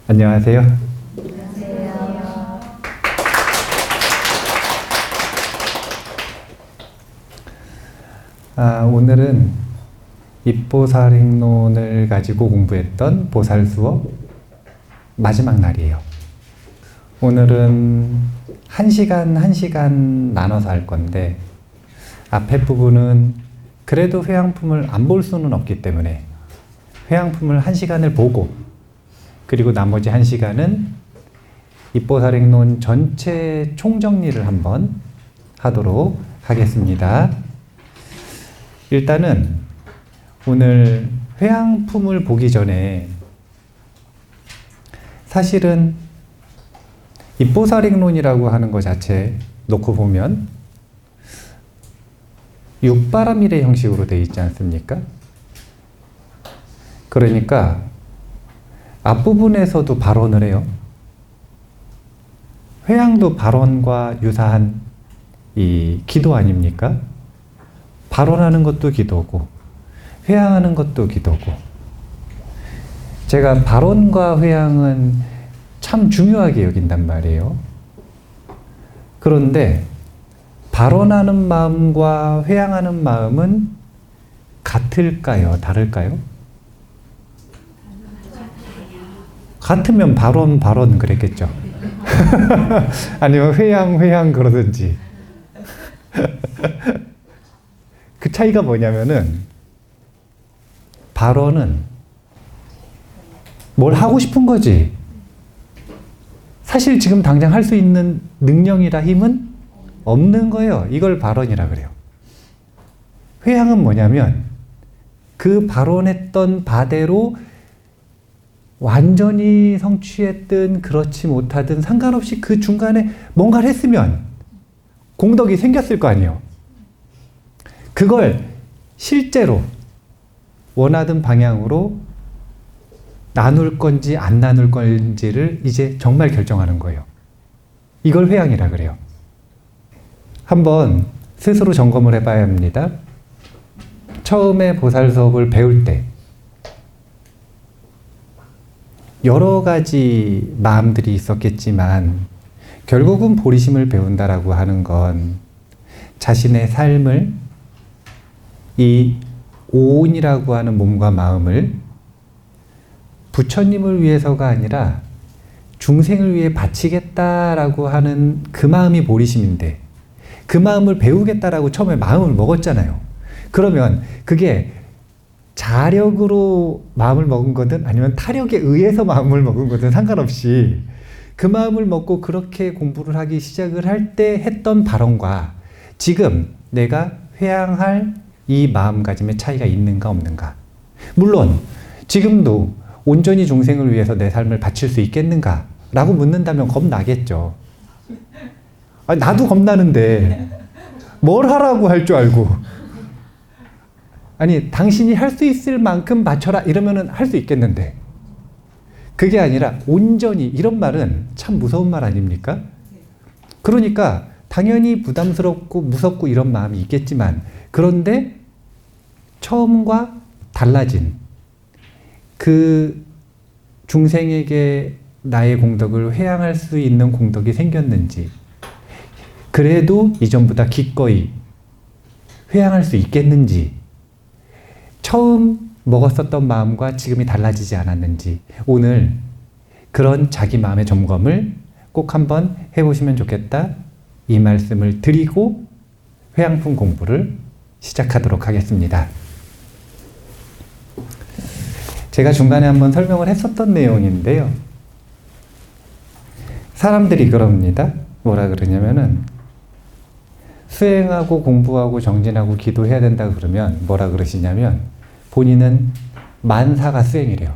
안녕하세요. 안녕하세요. 오늘은 입보살행론을 가지고 공부했던 보살 수업 마지막 날이에요. 오늘은 1시간 나눠서 할 건데 앞에 부분은 그래도 회양품을 안 볼 수는 없기 때문에 회양품을 1시간을 보고 그리고 나머지 1시간은 입보살행론 전체 총정리를 한번 하도록 하겠습니다. 일단은 오늘 회양품을 보기 전에 사실은 입보살행론이라고 하는 것 자체 놓고 보면 육바라밀의 형식으로 되어 있지 않습니까? 그러니까 앞부분에서도 발언을 해요. 회양도 발언과 유사한 이 기도 아닙니까? 발언하는 것도 기도고 회양하는 것도 기도고, 제가 발언과 회양은 참 중요하게 여긴단 말이에요. 그런데 발언하는 마음과 회양하는 마음은 같을까요? 다를까요? 같으면 발언 그랬겠죠. 아니면 회양 그러든지. 그 차이가 뭐냐면은 발언은 뭘 하고 싶은 거지. 사실 지금 당장 할 수 있는 능력이라 힘은 없는 거예요. 이걸 발언이라 그래요. 회양은 뭐냐면 그 발언했던 바대로 완전히 성취했든 그렇지 못하든 상관없이 그 중간에 뭔가를 했으면 공덕이 생겼을 거 아니에요. 그걸 실제로 원하던 방향으로 나눌 건지 안 나눌 건지를 이제 정말 결정하는 거예요. 이걸 회양이라 그래요. 한번 스스로 점검을 해봐야 합니다. 처음에 보살 수업을 배울 때 여러 가지 마음들이 있었겠지만 결국은 보리심을 배운다라고 하는 건 자신의 삶을 이 오온이라고 하는 몸과 마음을 부처님을 위해서가 아니라 중생을 위해 바치겠다라고 하는 그 마음이 보리심인데 그 마음을 배우겠다라고 처음에 마음을 먹었잖아요. 그러면 그게 자력으로 마음을 먹은 거든 아니면 타력에 의해서 마음을 먹은 거든 상관없이 그 마음을 먹고 그렇게 공부를 하기 시작을 할 때 했던 발언과 지금 내가 회양할 이 마음가짐의 차이가 있는가 없는가. 물론 지금도 온전히 중생을 위해서 내 삶을 바칠 수 있겠는가 라고 묻는다면 겁나겠죠. 나도 겁나는데 뭘 하라고 할 줄 알고, 아니 당신이 할 수 있을 만큼 바쳐라 이러면은 할 수 있겠는데, 그게 아니라 온전히, 이런 말은 참 무서운 말 아닙니까? 그러니까 당연히 부담스럽고 무섭고 이런 마음이 있겠지만, 그런데 처음과 달라진 그 중생에게 나의 공덕을 회양할 수 있는 공덕이 생겼는지, 그래도 이전보다 기꺼이 회양할 수 있겠는지, 처음 먹었었던 마음과 지금이 달라지지 않았는지, 오늘 그런 자기 마음의 점검을 꼭 한번 해보시면 좋겠다, 이 말씀을 드리고 회양품 공부를 시작하도록 하겠습니다. 제가 중간에 한번 설명을 했었던 내용인데요. 사람들이 그럽니다. 뭐라 그러냐면은 수행하고 공부하고 정진하고 기도해야 된다 그러면 뭐라 그러시냐면 본인은 만사가 수행이래요.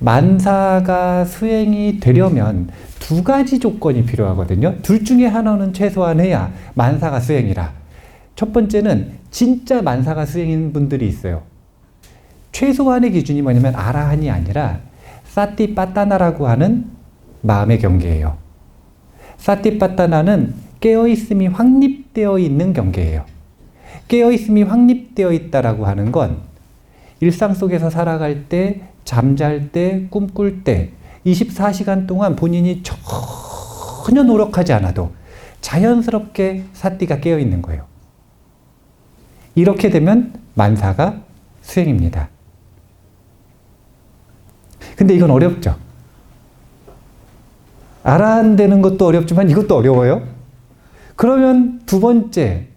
만사가 수행이 되려면 두 가지 조건이 필요하거든요. 둘 중에 하나는 최소한 해야 만사가 수행이라. 첫 번째는 진짜 만사가 수행인 분들이 있어요. 최소한의 기준이 뭐냐면 아라한이 아니라 사티빠따나라고 하는 마음의 경계예요. 사티빠따나는 깨어있음이 확립되어 있는 경계예요. 깨어있음이 확립되어 있다라고 하는 건 일상 속에서 살아갈 때, 잠잘 때, 꿈꿀 때 24시간 동안 본인이 전혀 노력하지 않아도 자연스럽게 사띠가 깨어 있는 거예요. 이렇게 되면 만사가 수행입니다. 근데 이건 어렵죠. 알아내는 것도 어렵지만 이것도 어려워요. 그러면 두 번째,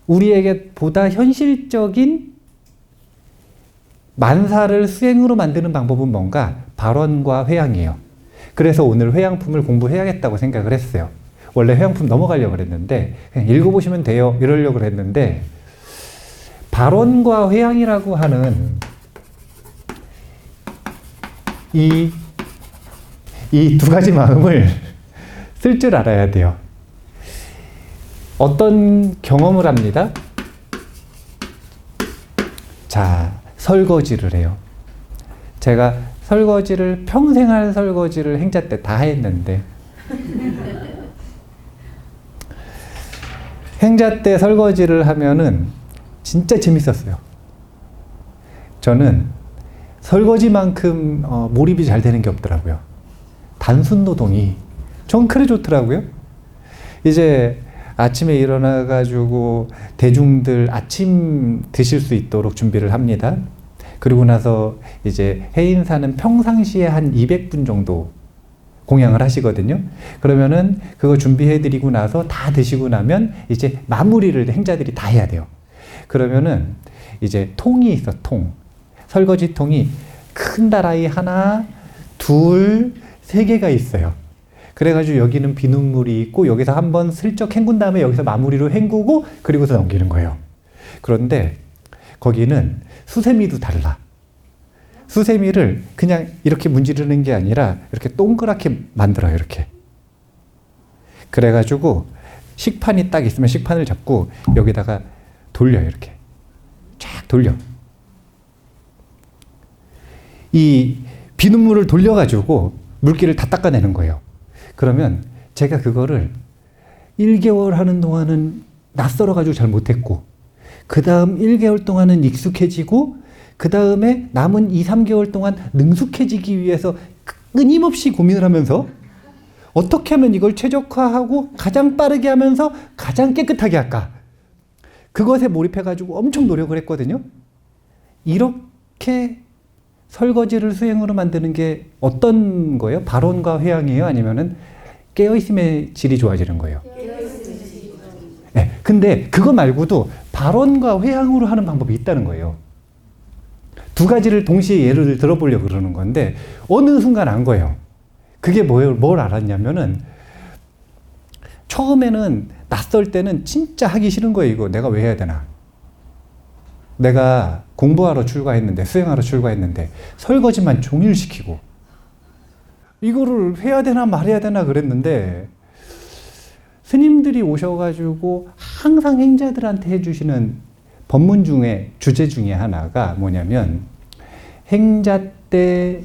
우리에게 보다 현실적인 만사를 수행으로 만드는 방법은 뭔가? 발원과 회양이에요. 그래서 오늘 회양품을 공부해야겠다고 생각을 했어요. 원래 회양품 넘어가려고 그랬는데 그냥 읽어보시면 돼요 이러려고 했는데, 발원과 회양이라고 하는 이 두 가지 마음을 쓸 줄 알아야 돼요. 어떤 경험을 합니다. 자, 설거지를 해요. 제가 설거지를 평생 할 설거지를 행자 때 다 했는데 행자 때 설거지를 하면은 진짜 재밌었어요. 저는 설거지만큼 몰입이 잘 되는 게 없더라고요. 단순 노동이 전 그래 좋더라고요. 이제 아침에 일어나가지고 대중들 아침 드실 수 있도록 준비를 합니다. 그리고 나서 이제 해인사는 평상시에 한 200분 정도 공양을 하시거든요. 그러면은 그거 준비해드리고 나서 다 드시고 나면 이제 마무리를 행자들이 다 해야 돼요. 그러면은 이제 통이 있어, 통. 설거지 통이 큰 다라이 하나, 둘, 세 개가 있어요. 그래가지고 여기는 비눗물이 있고 여기서 한번 슬쩍 헹군 다음에 여기서 마무리로 헹구고 그리고서 넘기는 거예요. 그런데 거기는 수세미도 달라. 수세미를 그냥 이렇게 문지르는 게 아니라 이렇게 동그랗게 만들어요. 이렇게. 그래가지고 식판이 딱 있으면 식판을 잡고 여기다가 돌려요. 이렇게 쫙 돌려. 이 비눗물을 돌려가지고 물기를 다 닦아내는 거예요. 그러면 제가 그거를 1개월 하는 동안은 낯설어가지고 잘 못했고, 그 다음 1개월 동안은 익숙해지고, 그 다음에 남은 2, 3개월 동안 능숙해지기 위해서 끊임없이 고민을 하면서 어떻게 하면 이걸 최적화하고 가장 빠르게 하면서 가장 깨끗하게 할까? 그것에 몰입해가지고 엄청 노력을 했거든요. 이렇게 설거지를 수행으로 만드는 게 어떤 거예요? 발원과 회양이에요? 아니면은 깨어있음의 질이 좋아지는 거예요? 네, 근데 그거 말고도 발원과 회양으로 하는 방법이 있다는 거예요. 두 가지를 동시에 예를 들어보려고 그러는 건데 어느 순간 안 거예요. 그게 뭐예요? 뭘 알았냐면은 처음에는 낯설 때는 진짜 하기 싫은 거예요. 이거 내가 왜 해야 되나? 내가 공부하러 출가했는데, 수행하러 출가했는데 설거지만 종일 시키고 이거를 해야 되나 말해야 되나 그랬는데, 스님들이 오셔가지고 항상 행자들한테 해주시는 법문 중에 주제 중에 하나가 뭐냐면, 행자 때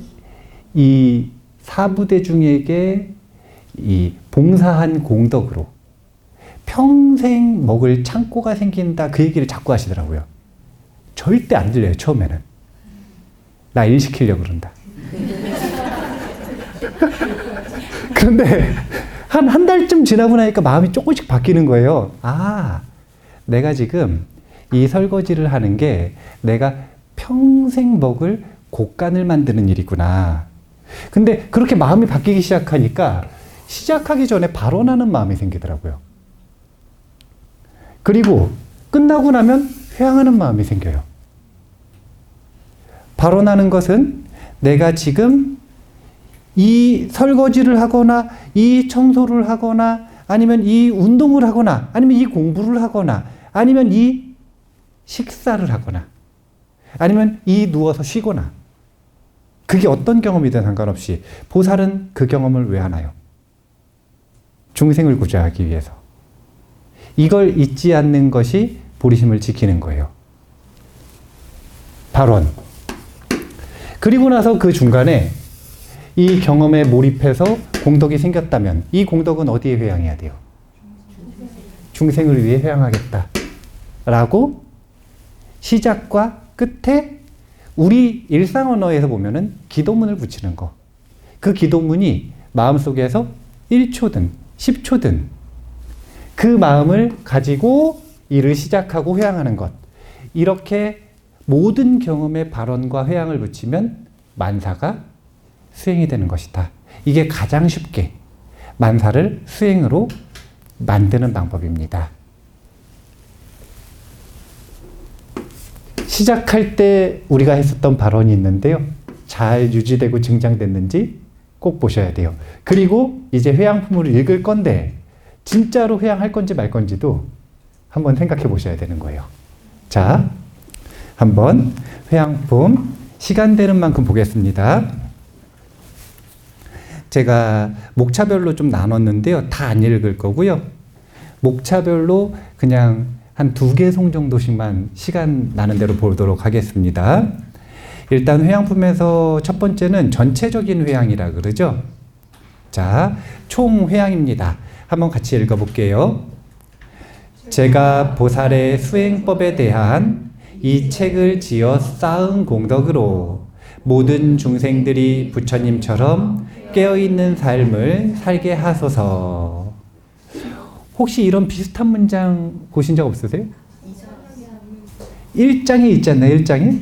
이 사부대중에게 이 봉사한 공덕으로 평생 먹을 창고가 생긴다, 그 얘기를 자꾸 하시더라고요. 절대 안 들려요. 처음에는 나 일 시키려고 그런다. 그런데 한 달쯤 지나고 나니까 마음이 조금씩 바뀌는 거예요. 아, 내가 지금 이 설거지를 하는 게 내가 평생 먹을 곡간을 만드는 일이구나. 근데 그렇게 마음이 바뀌기 시작하니까 시작하기 전에 발언하는 마음이 생기더라고요. 그리고 끝나고 나면 회양하는 마음이 생겨요. 발언하는 것은 내가 지금 이 설거지를 하거나 이 청소를 하거나 아니면 이 운동을 하거나 아니면 이 공부를 하거나 아니면 이 식사를 하거나 아니면 이 누워서 쉬거나, 그게 어떤 경험이든 상관없이 보살은 그 경험을 왜 하나요? 중생을 구제하기 위해서. 이걸 잊지 않는 것이 보리심을 지키는 거예요. 발언. 그리고 나서 그 중간에 이 경험에 몰입해서 공덕이 생겼다면 이 공덕은 어디에 회양해야 돼요? 중생을 위해 회양하겠다 라고 시작과 끝에 우리 일상 언어에서 보면은 기도문을 붙이는 거, 그 기도문이 마음속에서 1초든 10초든 그 마음을 가지고 일을 시작하고 회양하는 것. 이렇게 모든 경험에 발언과 회양을 붙이면 만사가 수행이 되는 것이다. 이게 가장 쉽게 만사를 수행으로 만드는 방법입니다. 시작할 때 우리가 했었던 발언이 있는데요. 잘 유지되고 증장됐는지 꼭 보셔야 돼요. 그리고 이제 회양품을 읽을 건데 진짜로 회양할 건지 말 건지도 한번 생각해 보셔야 되는 거예요. 자, 한번 회양품 시간 되는 만큼 보겠습니다. 제가 목차별로 좀 나눴는데요. 다 안 읽을 거고요. 목차별로 그냥 한 2개송 정도씩만 시간 나는 대로 보도록 하겠습니다. 일단 회양품에서 첫 번째는 전체적인 회양이라 그러죠. 자, 총 회양입니다. 한번 같이 읽어볼게요. 제가 보살의 수행법에 대한 이 책을 지어 쌓은 공덕으로 모든 중생들이 부처님처럼 깨어있는 삶을 살게 하소서. 혹시 이런 비슷한 문장 보신 적 없으세요? 1장에 있지 않나요? 1장에?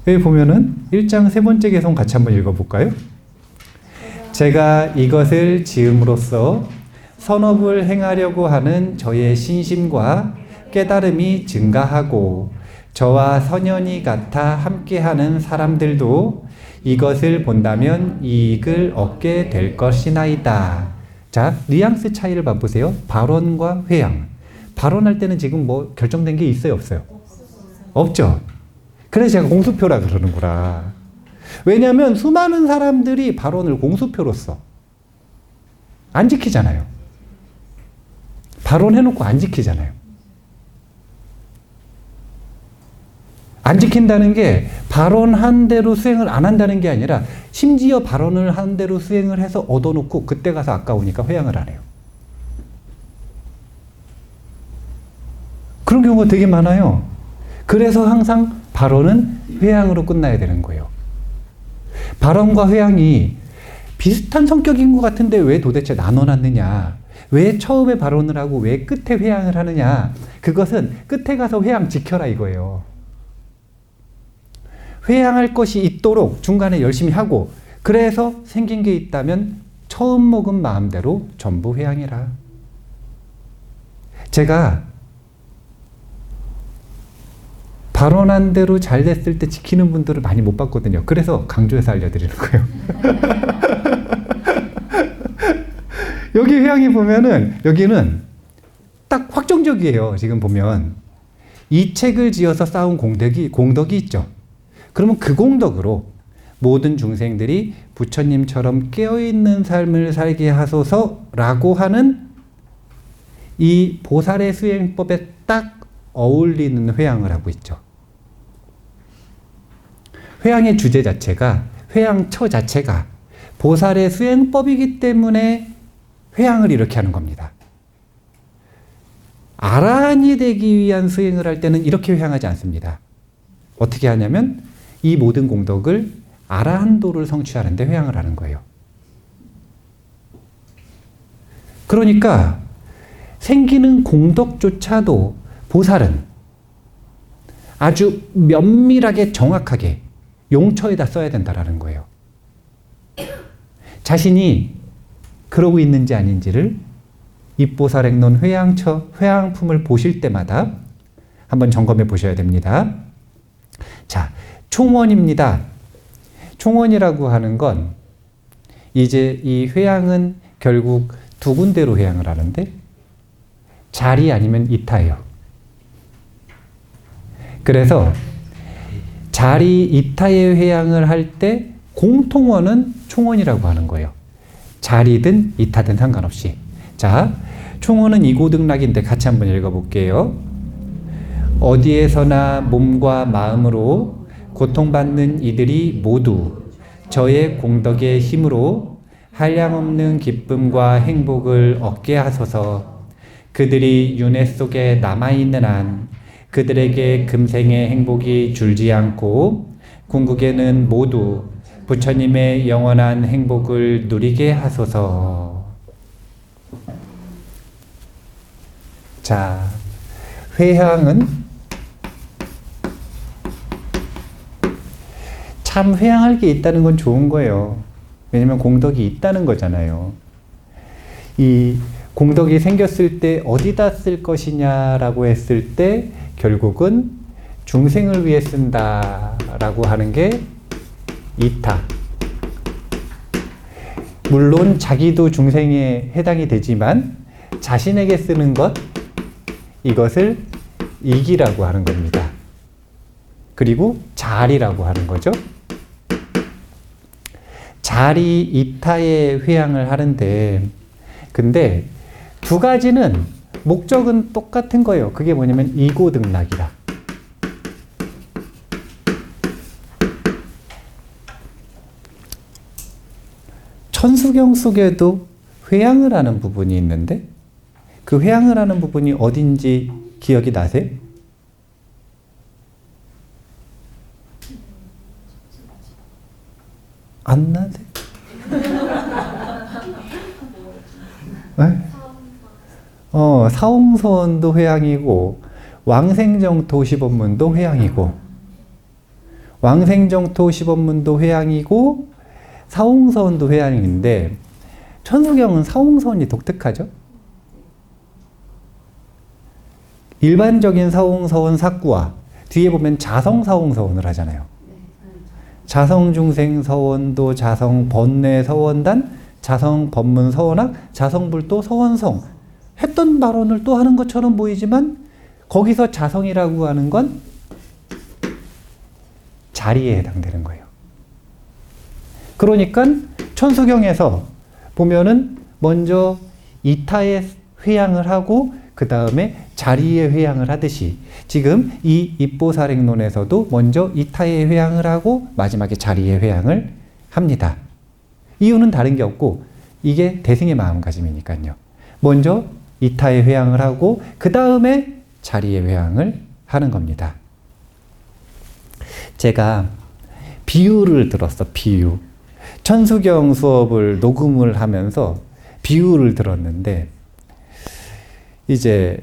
여기 보면은 1장 세 번째 개송 같이 한번 읽어볼까요? 제가 이것을 지음으로써 선업을 행하려고 하는 저의 신심과 깨달음이 증가하고 저와 선연이 같아 함께하는 사람들도 이것을 본다면 이익을 얻게 될 것이나이다. 자, 뉘앙스 차이를 봐보세요. 발언과 회양. 발언할 때는 지금 뭐 결정된 게 있어요, 없어요? 없죠. 그래서 제가 공수표라 그러는구나. 왜냐하면 수많은 사람들이 발언을 공수표로 써. 안 지키잖아요. 발언해놓고 안 지키잖아요. 안 지킨다는 게 발언한 대로 수행을 안 한다는 게 아니라 심지어 발언을 한 대로 수행을 해서 얻어놓고 그때 가서 아까우니까 회양을 안 해요. 그런 경우가 되게 많아요. 그래서 항상 발언은 회양으로 끝나야 되는 거예요. 발언과 회양이 비슷한 성격인 것 같은데 왜 도대체 나눠놨느냐? 왜 처음에 발언을 하고 왜 끝에 회양을 하느냐? 그것은 끝에 가서 회양 지켜라 이거예요. 회양할 것이 있도록 중간에 열심히 하고 그래서 생긴 게 있다면 처음 먹은 마음대로 전부 회양해라. 제가 발언한 대로 잘 됐을 때 지키는 분들을 많이 못 봤거든요. 그래서 강조해서 알려드리는 거예요. 여기 회양이 보면은 여기는 딱 확정적이에요. 지금 보면 이 책을 지어서 쌓은 공덕이 있죠. 그러면 그 공덕으로 모든 중생들이 부처님처럼 깨어있는 삶을 살게 하소서라고 하는 이 보살의 수행법에 딱 어울리는 회양을 하고 있죠. 회양의 주제 자체가, 회양처 자체가 보살의 수행법이기 때문에 회양을 이렇게 하는 겁니다. 아라한이 되기 위한 수행을 할 때는 이렇게 회양하지 않습니다. 어떻게 하냐면 이 모든 공덕을 아라한도를 성취하는 데 회양을 하는 거예요. 그러니까 생기는 공덕조차도 보살은 아주 면밀하게 정확하게 용처에다 써야 된다라는 거예요. 자신이 그러고 있는지 아닌지를 입보살행론 회양품을 보실 때마다 한번 점검해 보셔야 됩니다. 자, 총원입니다. 총원이라고 하는 건 이제 이 회양은 결국 두 군데로 회양을 하는데 자리 아니면 이타예요. 그래서 자리 이타의 회양을 할 때 공통원은 총원이라고 하는 거예요. 자리든 이타든 상관없이. 자, 총원은 이고등락인데 같이 한번 읽어볼게요. 어디에서나 몸과 마음으로 고통받는 이들이 모두 저의 공덕의 힘으로 한량없는 기쁨과 행복을 얻게 하소서. 그들이 윤회 속에 남아있는 한 그들에게 금생의 행복이 줄지 않고 궁극에는 모두 부처님의 영원한 행복을 누리게 하소서. 자, 회향은 참 회향할 게 있다는 건 좋은 거예요. 왜냐면 공덕이 있다는 거잖아요. 이 공덕이 생겼을 때 어디다 쓸 것이냐라고 했을 때 결국은 중생을 위해 쓴다라고 하는 게 이타. 물론 자기도 중생에 해당이 되지만 자신에게 쓰는 것, 이것을 이기라고 하는 겁니다. 그리고 자리라고 하는 거죠. 자리 이타에 회향을 하는데, 근데 두 가지는 목적은 똑같은 거예요. 그게 뭐냐면 이고등락이라. 천수경 속에도 회향을 하는 부분이 있는데 그 회향을 하는 부분이 어딘지 기억이 나세요? 안 나세요? 네? 사홍서원도 회향이고 왕생정토 시법문도 회향이고 왕생정토 시법문도 회향이고 사홍서원도 회향인데 천수경은 사홍서원이 독특하죠? 일반적인 사홍서원 사구와 뒤에 보면 자성사홍서원을 하잖아요. 자성중생서원도 자성번뇌서원단, 자성법문서원학, 자성불도 서원성 했던 발언을 또 하는 것처럼 보이지만 거기서 자성이라고 하는 건 자리에 해당되는 거예요. 그러니까 천수경에서 보면은 먼저 이타에 회향을 하고 그 다음에 자리에 회향을 하듯이 지금 이 입보사랭론에서도 먼저 이타에 회향을 하고 마지막에 자리에 회향을 합니다. 이유는 다른 게 없고 이게 대승의 마음가짐이니까요. 먼저 이타에 회향을 하고 그 다음에 자리에 회향을 하는 겁니다. 제가 비유를 들었어. 비유. 천수경 수업을 녹음을 하면서 비유를 들었는데 이제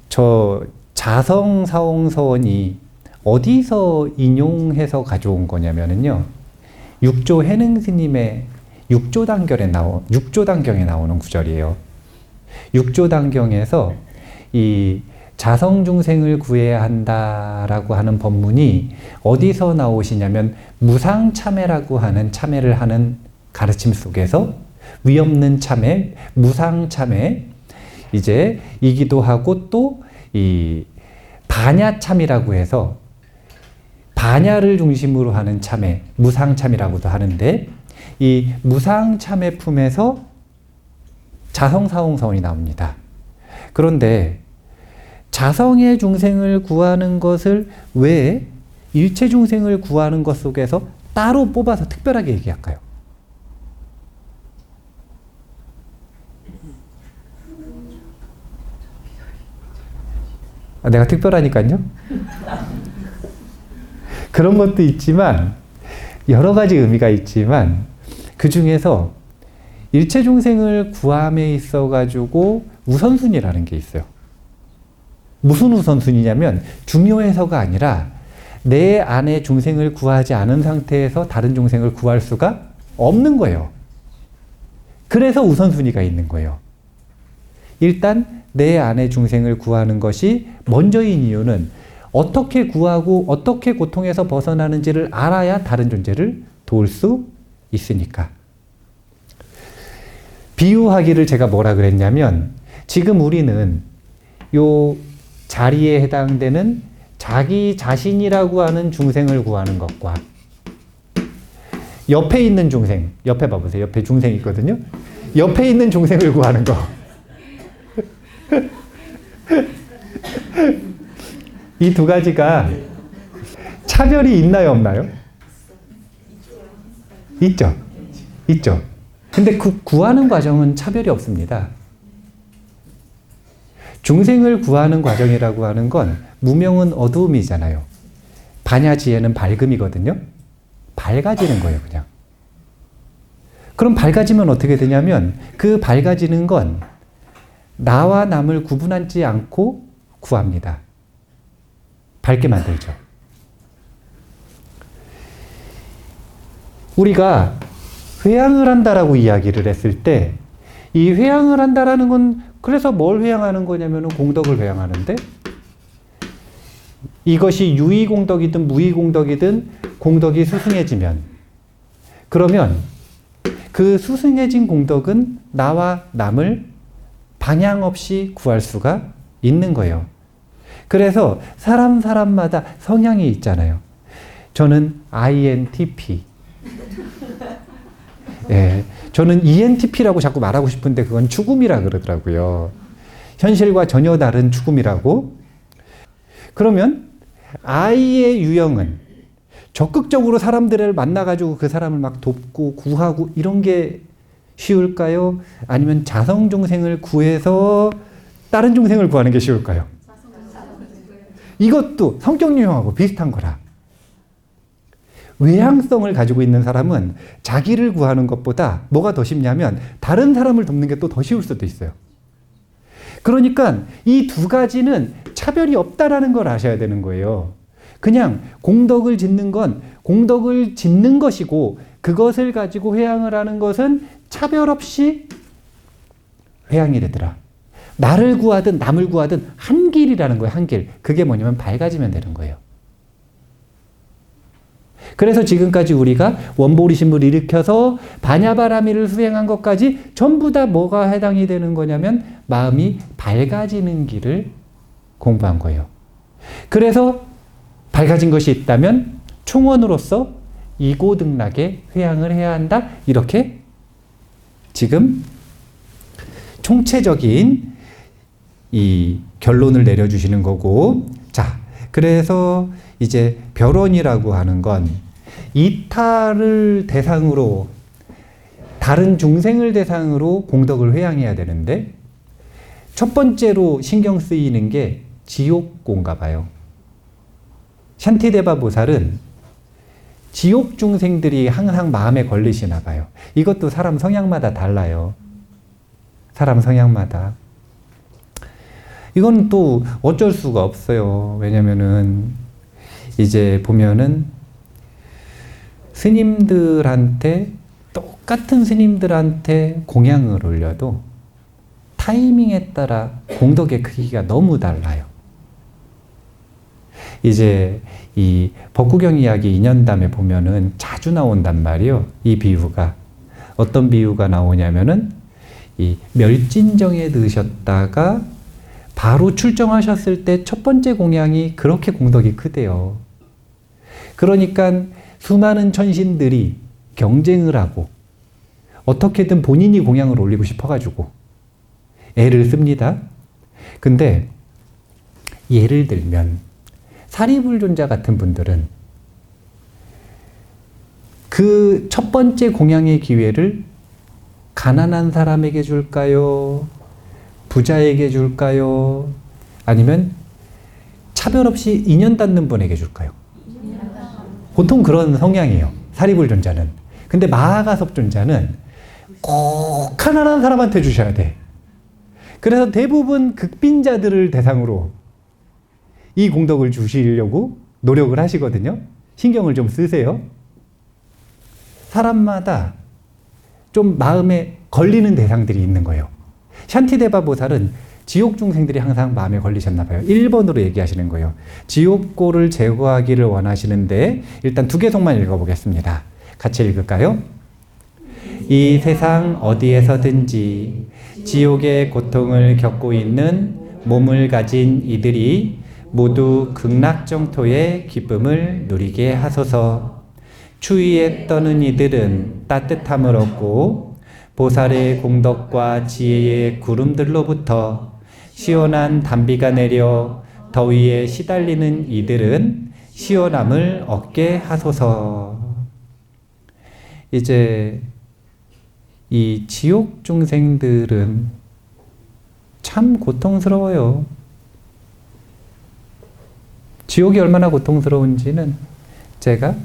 저 자성사홍서원이 어디서 인용해서 가져온 거냐면요. 육조 해능스님의 육조단경에 나오는 구절이에요. 육조단경에서 이 자성중생을 구해야 한다라고 하는 법문이 어디서 나오시냐면 무상참회라고 하는 참회를 하는 가르침 속에서 위없는 참회, 무상참회, 이제 이기도 하고 또 이 반야참이라고 해서 반야를 중심으로 하는 참회, 무상참이라고도 하는데 이 무상참회 품에서 자성사홍서원이 나옵니다. 그런데 자성의 중생을 구하는 것을 왜 일체 중생을 구하는 것 속에서 따로 뽑아서 특별하게 얘기할까요? 내가 특별하니까요. 그런 것도 있지만 여러 가지 의미가 있지만 그 중에서 일체 중생을 구함에 있어 가지고 우선순위라는 게 있어요. 무슨 우선순위냐면 중요해서가 아니라 내 안에 중생을 구하지 않은 상태에서 다른 중생을 구할 수가 없는 거예요. 그래서 우선순위가 있는 거예요. 일단 내 안에 중생을 구하는 것이 먼저인 이유는 어떻게 구하고 어떻게 고통에서 벗어나는지를 알아야 다른 존재를 도울 수 있으니까. 비유하기를 제가 뭐라 그랬냐면 지금 우리는 요 자리에 해당되는 자기 자신이라고 하는 중생을 구하는 것과 옆에 있는 중생, 옆에 봐보세요. 옆에 중생 있거든요. 옆에 있는 중생을 구하는 거. 이 두 가지가 차별이 있나요, 없나요? 있죠. 있죠. 근데 그 구하는 과정은 차별이 없습니다. 중생을 구하는 과정이라고 하는 건 무명은 어두움이잖아요. 반야지혜는 밝음이거든요. 밝아지는 거예요, 그냥. 그럼 밝아지면 어떻게 되냐면 그 밝아지는 건 나와 남을 구분하지 않고 구합니다. 밝게 만들죠. 우리가 회양을 한다라고 이야기를 했을 때 이 회양을 한다라는 건 그래서 뭘 회양하는 거냐면 공덕을 회양하는데 이것이 유의공덕이든 무의공덕이든 공덕이 수승해지면 그러면 그 수승해진 공덕은 나와 남을 방향 없이 구할 수가 있는 거예요. 그래서 사람마다 성향이 있잖아요. 저는 INTP. 예, 저는 ENTP라고 자꾸 말하고 싶은데 그건 죽음이라 그러더라고요. 현실과 전혀 다른 죽음이라고. 그러면 I의 유형은 적극적으로 사람들을 만나가지고 그 사람을 막 돕고 구하고 이런 게 쉬울까요? 아니면 자성 중생을 구해서 다른 중생을 구하는 게 쉬울까요? 이것도 성격 유형하고 비슷한 거라. 외향성을 가지고 있는 사람은 자기를 구하는 것보다 뭐가 더 쉽냐면 다른 사람을 돕는 게 또 더 쉬울 수도 있어요. 그러니까 이 두 가지는 차별이 없다라는 걸 아셔야 되는 거예요. 그냥 공덕을 짓는 건 공덕을 짓는 것이고 그것을 가지고 회양을 하는 것은 차별 없이 회양이 되더라. 나를 구하든 남을 구하든 한 길이라는 거예요. 한 길. 그게 뭐냐면 밝아지면 되는 거예요. 그래서 지금까지 우리가 원보리심을 일으켜서 반야바라미를 수행한 것까지 전부 다 뭐가 해당이 되는 거냐면 마음이 밝아지는 길을 공부한 거예요. 그래서 밝아진 것이 있다면 총원으로서 이고등락에 회양을 해야 한다. 이렇게 지금 총체적인 이 결론을 내려주시는 거고, 자, 그래서 이제 별원이라고 하는 건 이타를 대상으로 다른 중생을 대상으로 공덕을 회양해야 되는데 첫 번째로 신경 쓰이는 게 지옥고인가 봐요. 샨티데바 보살은 지옥 중생들이 항상 마음에 걸리시나 봐요. 이것도 사람 성향마다 달라요. 사람 성향마다. 이건 또 어쩔 수가 없어요. 왜냐면은 이제 보면은 스님들한테 똑같은 스님들한테 공양을 올려도 타이밍에 따라 공덕의 크기가 너무 달라요. 이제 이 법구경 이야기 2년담에 보면은 자주 나온단 말이에요. 이 비유가. 어떤 비유가 나오냐면은 이 멸진정에 드셨다가 바로 출정하셨을 때 첫 번째 공양이 그렇게 공덕이 크대요. 그러니까 수많은 천신들이 경쟁을 하고 어떻게든 본인이 공양을 올리고 싶어가지고 애를 씁니다. 근데 예를 들면 사리불존자 같은 분들은 그 첫 번째 공양의 기회를 가난한 사람에게 줄까요? 부자에게 줄까요? 아니면 차별 없이 인연 닿는 분에게 줄까요? 보통 그런 성향이에요. 사리불존자는. 근데 마하가섭존자는 꼭 가난한 사람한테 주셔야 돼. 그래서 대부분 극빈자들을 대상으로 이 공덕을 주시려고 노력을 하시거든요. 신경을 좀 쓰세요. 사람마다 좀 마음에 걸리는 대상들이 있는 거예요. 샨티데바 보살은 지옥 중생들이 항상 마음에 걸리셨나 봐요. 1번으로 얘기하시는 거예요. 지옥고를 제거하기를 원하시는데 일단 두 개송만 읽어보겠습니다. 같이 읽을까요? 이 세상 어디에서든지 지옥의 고통을 겪고 있는 몸을 가진 이들이 모두 극락정토의 기쁨을 누리게 하소서. 추위에 떠는 이들은 따뜻함을 얻고 보살의 공덕과 지혜의 구름들로부터 시원한 단비가 내려 더위에 시달리는 이들은 시원함을 얻게 하소서. 이제 이 지옥 중생들은 참 고통스러워요. 지옥이 얼마나 고통스러운지는 제가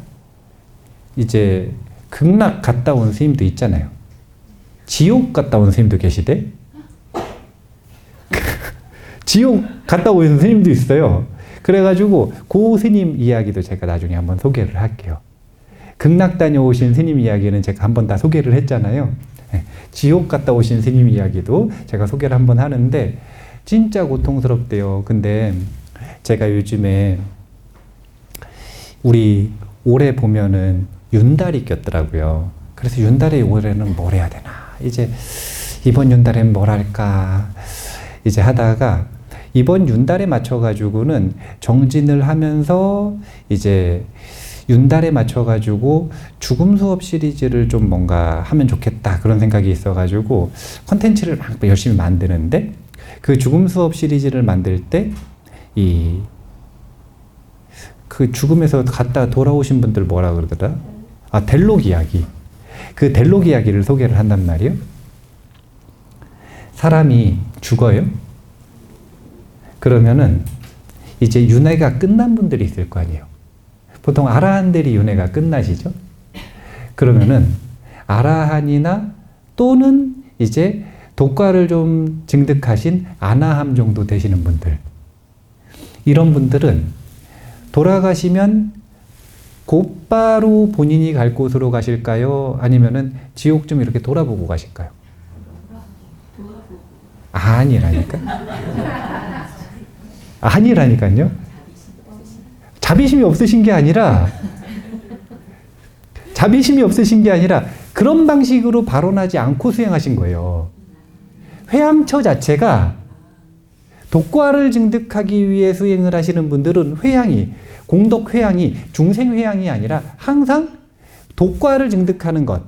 이제 극락 갔다 온 스님도 있잖아요. 지옥 갔다 온 스님도 계시대. 지옥 갔다 온 스님도 있어요. 그래가지고 그 스님 이야기도 제가 나중에 한번 소개를 할게요. 극락 다녀오신 스님 이야기는 제가 한번 다 소개를 했잖아요. 지옥 갔다 오신 스님 이야기도 제가 소개를 한번 하는데 진짜 고통스럽대요. 근데 제가 요즘에 우리 올해 보면은 윤달이 꼈더라고요. 그래서 윤달의 올해는 뭘 해야 되나. 이제 이번 윤달엔 뭘 할까. 이제 하다가 이번 윤달에 맞춰가지고는 정진을 하면서 이제 윤달에 맞춰가지고 죽음 수업 시리즈를 좀 뭔가 하면 좋겠다 그런 생각이 있어가지고 컨텐츠를 막 열심히 만드는데 그 죽음 수업 시리즈를 만들 때 그 죽음에서 갔다 돌아오신 분들 뭐라 그러더라? 아, 델록 이야기. 그 델록 이야기를 소개를 한단 말이에요. 사람이 죽어요. 그러면은 이제 윤회가 끝난 분들이 있을 거 아니에요. 보통 아라한들이 윤회가 끝나시죠. 그러면은 아라한이나 또는 이제 독과를 좀 증득하신 아나함 정도 되시는 분들, 이런 분들은 돌아가시면 곧바로 본인이 갈 곳으로 가실까요? 아니면은 지옥 좀 이렇게 돌아보고 가실까요? 아니라니까. 아니라니까요. 자비심이 없으신 게 아니라 그런 방식으로 발언하지 않고 수행하신 거예요. 회양처 자체가 독과를 증득하기 위해 수행을 하시는 분들은 회양이, 공덕 회양이 중생 회양이 아니라 항상 독과를 증득하는 것,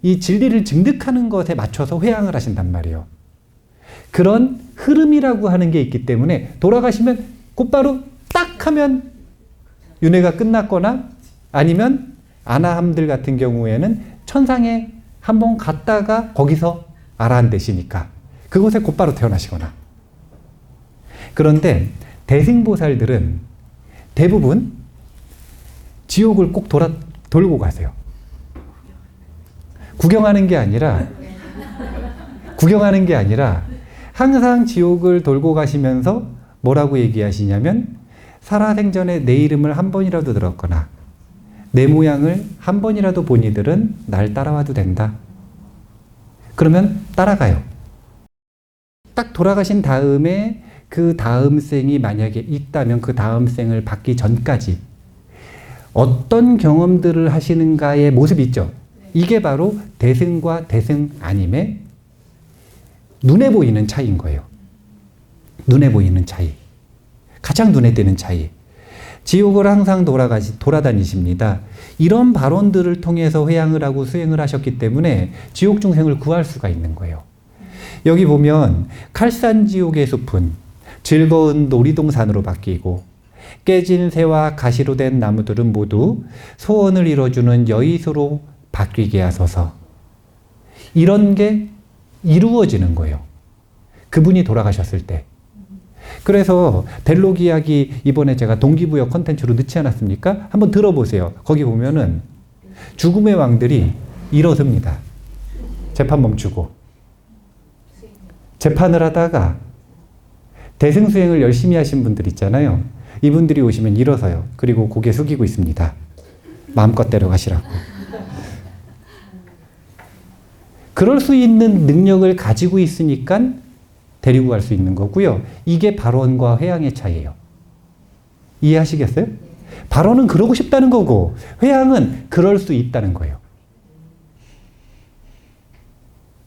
이 진리를 증득하는 것에 맞춰서 회양을 하신단 말이에요. 그런 흐름이라고 하는 게 있기 때문에 돌아가시면 곧바로 딱 하면 윤회가 끝났거나 아니면 아나함들 같은 경우에는 천상에 한번 갔다가 거기서 아라한 되시니까 그곳에 곧바로 태어나시거나. 그런데 대승보살들은 대부분 지옥을 꼭 돌고 가세요. 구경하는 게 아니라 항상 지옥을 돌고 가시면서 뭐라고 얘기하시냐면 살아생전에 내 이름을 한 번이라도 들었거나 내 모양을 한 번이라도 본 이들은 날 따라와도 된다. 그러면 따라가요. 딱 돌아가신 다음에 그 다음 생이 만약에 있다면 그 다음 생을 받기 전까지 어떤 경험들을 하시는가의 모습이 있죠. 이게 바로 대승과 대승 아님의 눈에 보이는 차이인 거예요. 눈에 보이는 차이. 가장 눈에 띄는 차이. 지옥을 항상 돌아다니십니다. 이런 발언들을 통해서 회양을 하고 수행을 하셨기 때문에 지옥 중생을 구할 수가 있는 거예요. 여기 보면 칼산지옥의 숲은 즐거운 놀이동산으로 바뀌고 깨진 새와 가시로 된 나무들은 모두 소원을 이뤄주는 여의소로 바뀌게 하소서. 이런 게 이루어지는 거예요. 그분이 돌아가셨을 때. 그래서 델록 이야기 이번에 제가 동기부여 콘텐츠로 넣지 않았습니까? 한번 들어보세요. 거기 보면은 죽음의 왕들이 일어섭니다. 재판 멈추고. 재판을 하다가 대승수행을 열심히 하신 분들 있잖아요. 이분들이 오시면 일어서요. 그리고 고개 숙이고 있습니다. 마음껏 데려가시라고. 그럴 수 있는 능력을 가지고 있으니까 데리고 갈 수 있는 거고요. 이게 발언과 회양의 차이예요. 이해하시겠어요? 발언은 그러고 싶다는 거고 회양은 그럴 수 있다는 거예요.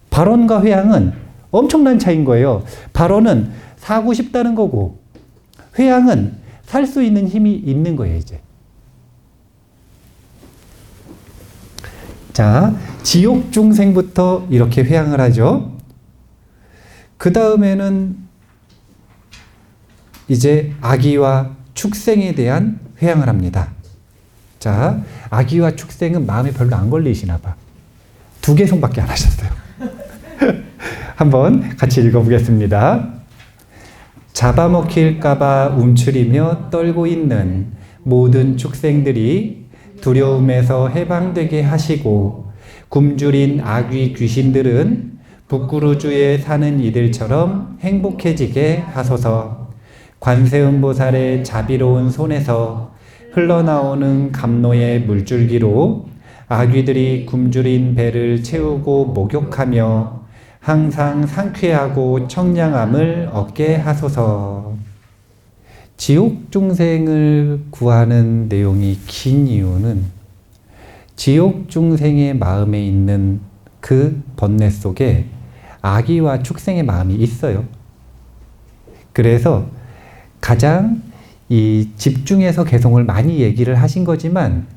발언과 회양은 엄청난 차이인 거예요. 발언은 사고 싶다는 거고 회양은 살 수 있는 힘이 있는 거예요, 이제. 자, 지옥 중생부터 이렇게 회양을 하죠. 그 다음에는 이제 아기와 축생에 대한 회양을 합니다. 자, 아기와 축생은 마음에 별로 안 걸리시나 봐. 2개송밖에 안 하셨어요. 한번 같이 읽어보겠습니다. 잡아먹힐까봐 움츠리며 떨고 있는 모든 축생들이 두려움에서 해방되게 하시고 굶주린 아귀 귀신들은 북구루주에 사는 이들처럼 행복해지게 하소서. 관세음보살의 자비로운 손에서 흘러나오는 감로의 물줄기로 아귀들이 굶주린 배를 채우고 목욕하며 항상 상쾌하고 청량함을 얻게 하소서. 지옥 중생을 구하는 내용이 긴 이유는 지옥 중생의 마음에 있는 그 번뇌 속에 아기와 축생의 마음이 있어요. 그래서 가장 이 집중해서 개성을 많이 얘기를 하신 거지만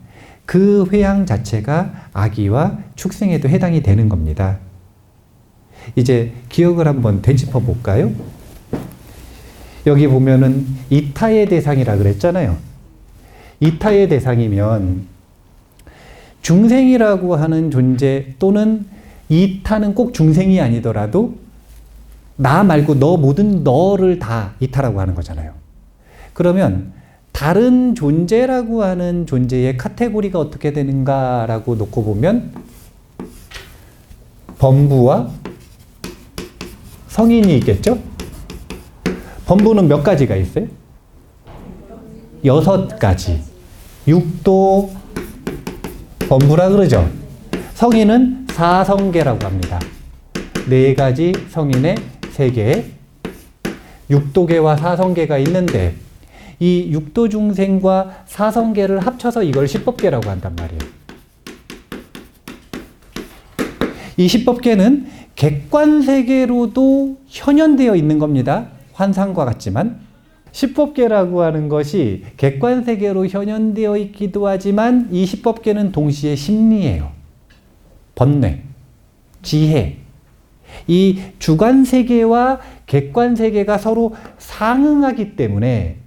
그 회양 자체가 아기와 축생에도 해당이 되는 겁니다. 이제 기억을 한번 되짚어 볼까요? 여기 보면은 이타의 대상이라 그랬잖아요. 이타의 대상이면 중생이라고 하는 존재 또는 이타는 꼭 중생이 아니더라도 나 말고 너 모든 너를 다 이타라고 하는 거잖아요. 그러면 다른 존재라고 하는 존재의 카테고리가 어떻게 되는가라고 놓고 보면 범부와 성인이 있겠죠? 범부는 몇 가지가 있어요? 6가지. 육도 범부라 그러죠. 성인은 사성계라고 합니다. 4가지 성인의 세계. 육도계와 사성계가 있는데 이 육도 중생과 사성계를 합쳐서 이걸 십법계라고 한단 말이에요. 이 십법계는 객관세계로도 현현되어 있는 겁니다. 환상과 같지만 십법계라고 하는 것이 객관세계로 현현되어 있기도 하지만 이 십법계는 동시에 심리예요. 번뇌, 지혜. 이 주관세계와 객관세계가 서로 상응하기 때문에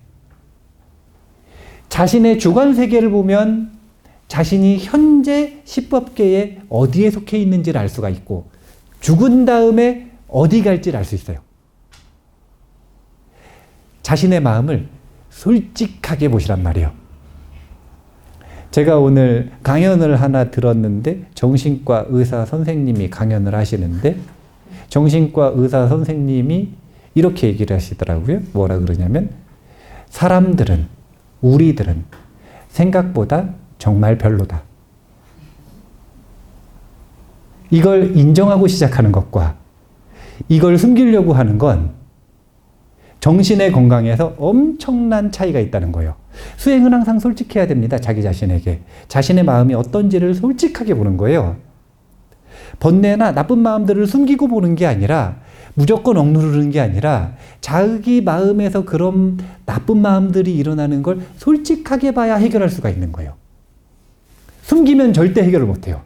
자신의 주관세계를 보면 자신이 현재 십법계에 어디에 속해 있는지를 알 수가 있고 죽은 다음에 어디 갈지를 알 수 있어요. 자신의 마음을 솔직하게 보시란 말이에요. 제가 오늘 강연을 하나 들었는데 정신과 의사 선생님이 강연을 하시는데 정신과 의사 선생님이 이렇게 얘기를 하시더라고요. 뭐라 그러냐면 사람들은 우리들은 생각보다 정말 별로다. 이걸 인정하고 시작하는 것과 이걸 숨기려고 하는 건 정신의 건강에서 엄청난 차이가 있다는 거예요. 수행은 항상 솔직해야 됩니다. 자기 자신에게. 자신의 마음이 어떤지를 솔직하게 보는 거예요. 번뇌나 나쁜 마음들을 숨기고 보는 게 아니라 무조건 억누르는 게 아니라 자기 마음에서 그런 나쁜 마음들이 일어나는 걸 솔직하게 봐야 해결할 수가 있는 거예요. 숨기면 절대 해결을 못해요.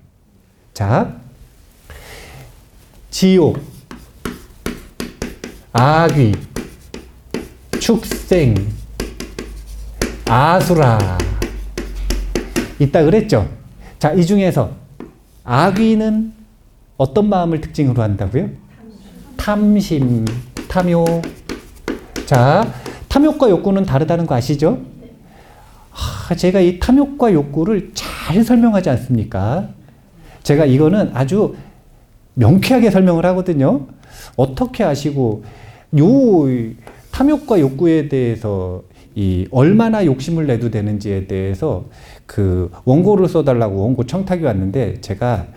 자, 지옥, 아귀, 축생, 아수라 있다 그랬죠? 자, 이 중에서 아귀는 어떤 마음을 특징으로 한다고요? 탐심, 탐욕. 자, 탐욕과 욕구는 다르다는 거 아시죠? 제가 이 탐욕과 욕구를 잘 설명하지 않습니까? 제가 이거는 아주 명쾌하게 설명을 하거든요. 어떻게 아시고 요 탐욕과 욕구에 대해서 이 얼마나 욕심을 내도 되는지에 대해서 그 원고를 써달라고 원고 청탁이 왔는데 제가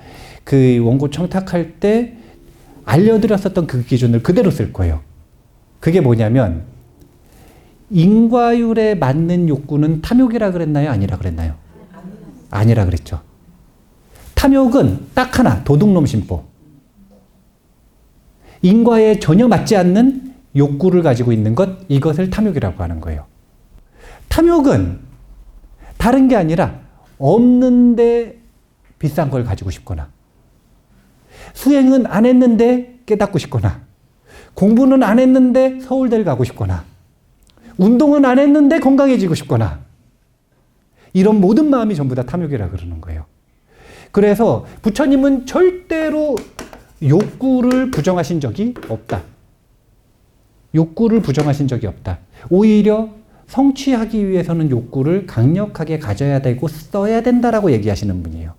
그 원고 청탁할 때 알려드렸었던 그 기준을 그대로 쓸 거예요. 그게 뭐냐면 인과율에 맞는 욕구는 탐욕이라 그랬나요? 아니라 그랬나요? 아니라 그랬죠. 탐욕은 딱 하나, 도둑놈 심보. 인과에 전혀 맞지 않는 욕구를 가지고 있는 것, 이것을 탐욕이라고 하는 거예요. 탐욕은 다른 게 아니라 없는데 비싼 걸 가지고 싶거나 수행은 안 했는데 깨닫고 싶거나 공부는 안 했는데 서울대를 가고 싶거나 운동은 안 했는데 건강해지고 싶거나 이런 모든 마음이 전부 다 탐욕이라 그러는 거예요. 그래서 부처님은 절대로 욕구를 부정하신 적이 없다. 욕구를 부정하신 적이 없다. 오히려 성취하기 위해서는 욕구를 강력하게 가져야 되고 써야 된다라고 얘기하시는 분이에요.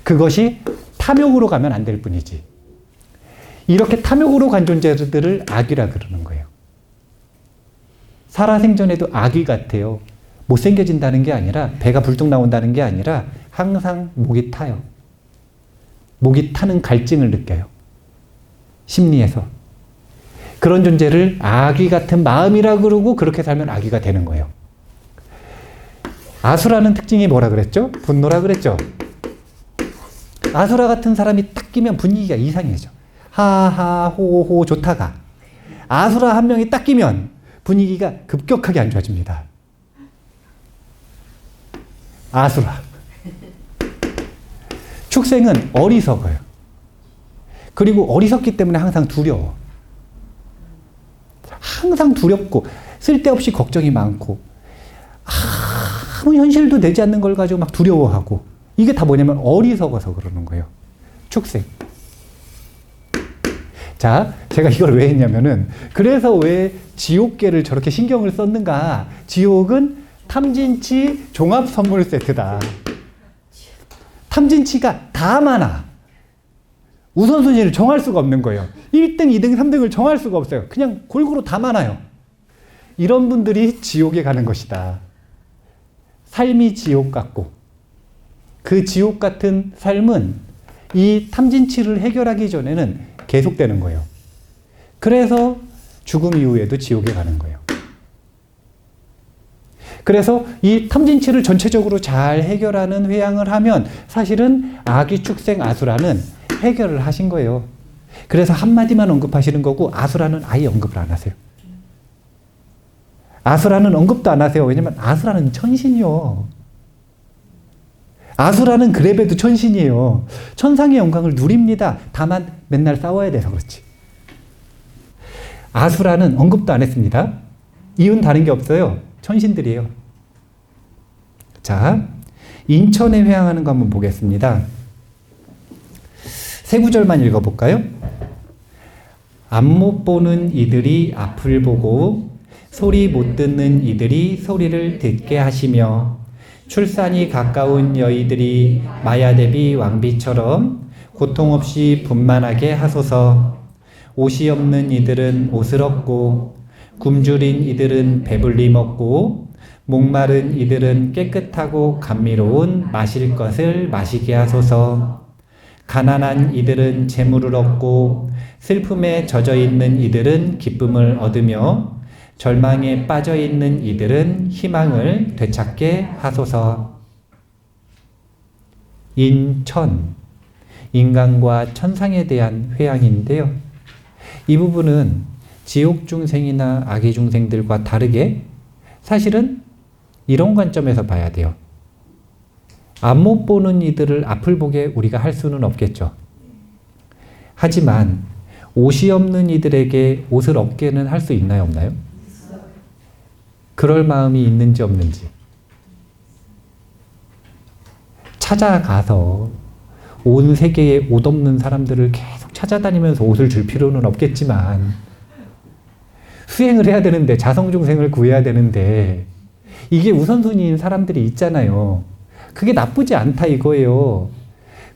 그것이 탐욕으로 가면 안 될 뿐이지. 이렇게 탐욕으로 간 존재들을 악이라 그러는 거예요. 살아생전에도 악이 같아요. 못생겨진다는 게 아니라, 배가 불뚝 나온다는 게 아니라 항상 목이 타요. 목이 타는 갈증을 느껴요. 심리에서. 그런 존재를 아기 같은 마음이라 그러고 그렇게 살면 아기가 되는 거예요. 아수라는 특징이 뭐라 그랬죠? 분노라 그랬죠? 아수라 같은 사람이 딱 끼면 분위기가 이상해져. 하하 호호 좋다가 아수라 한 명이 딱 끼면 분위기가 급격하게 안 좋아집니다. 아수라. 축생은 어리석어요. 그리고 어리석기 때문에 항상 두려워. 항상 두렵고 쓸데없이 걱정이 많고 아무 현실도 되지 않는 걸 가지고 막 두려워하고, 이게 다 뭐냐면 어리석어서 그러는 거예요. 축생. 자, 제가 이걸 왜 했냐면은, 그래서 왜 지옥계를 저렇게 신경을 썼는가. 지옥은 탐진치 종합 선물 세트다. 탐진치가 다 많아. 우선순위를 정할 수가 없는 거예요. 1등, 2등, 3등을 정할 수가 없어요. 그냥 골고루 다 많아요. 이런 분들이 지옥에 가는 것이다. 삶이 지옥 같고, 그 지옥 같은 삶은 이 탐진치를 해결하기 전에는 계속되는 거예요. 그래서 죽음 이후에도 지옥에 가는 거예요. 그래서 이 탐진치를 전체적으로 잘 해결하는 회양을 하면 사실은 아기 축생 아수라는 해결을 하신 거예요. 그래서 한마디만 언급하시는 거고 아수라는 아예 언급을 안 하세요. 아수라는 언급도 안 하세요. 왜냐면 아수라는 천신이요. 아수라는 그래봬도 천신이에요. 천상의 영광을 누립니다. 다만 맨날 싸워야 돼서 그렇지. 아수라는 언급도 안 했습니다. 이유는 다른 게 없어요. 천신들이에요. 자, 인천에 회양하는 거 한번 보겠습니다. 세 구절만 읽어볼까요? 앞 못 보는 이들이 앞을 보고 소리 못 듣는 이들이 소리를 듣게 하시며 출산이 가까운 여의들이 마야대비 왕비처럼 고통 없이 분만하게 하소서. 옷이 없는 이들은 옷을 얻고 굶주린 이들은 배불리 먹고 목마른 이들은 깨끗하고 감미로운 마실 것을 마시게 하소서. 가난한 이들은 재물을 얻고 슬픔에 젖어 있는 이들은 기쁨을 얻으며 절망에 빠져 있는 이들은 희망을 되찾게 하소서. 인천, 인간과 천상에 대한 회양인데요. 이 부분은 지옥 중생이나 아기 중생들과 다르게 사실은 이런 관점에서 봐야 돼요. 앞 못 보는 이들을 앞을 보게 우리가 할 수는 없겠죠. 하지만 옷이 없는 이들에게 옷을 얻게는 할 수 있나요, 없나요? 그럴 마음이 있는지 없는지. 찾아가서 온 세계에 옷 없는 사람들을 계속 찾아다니면서 옷을 줄 필요는 없겠지만 수행을 해야 되는데, 자성중생을 구해야 되는데 이게 우선순위인 사람들이 있잖아요. 그게 나쁘지 않다 이거예요.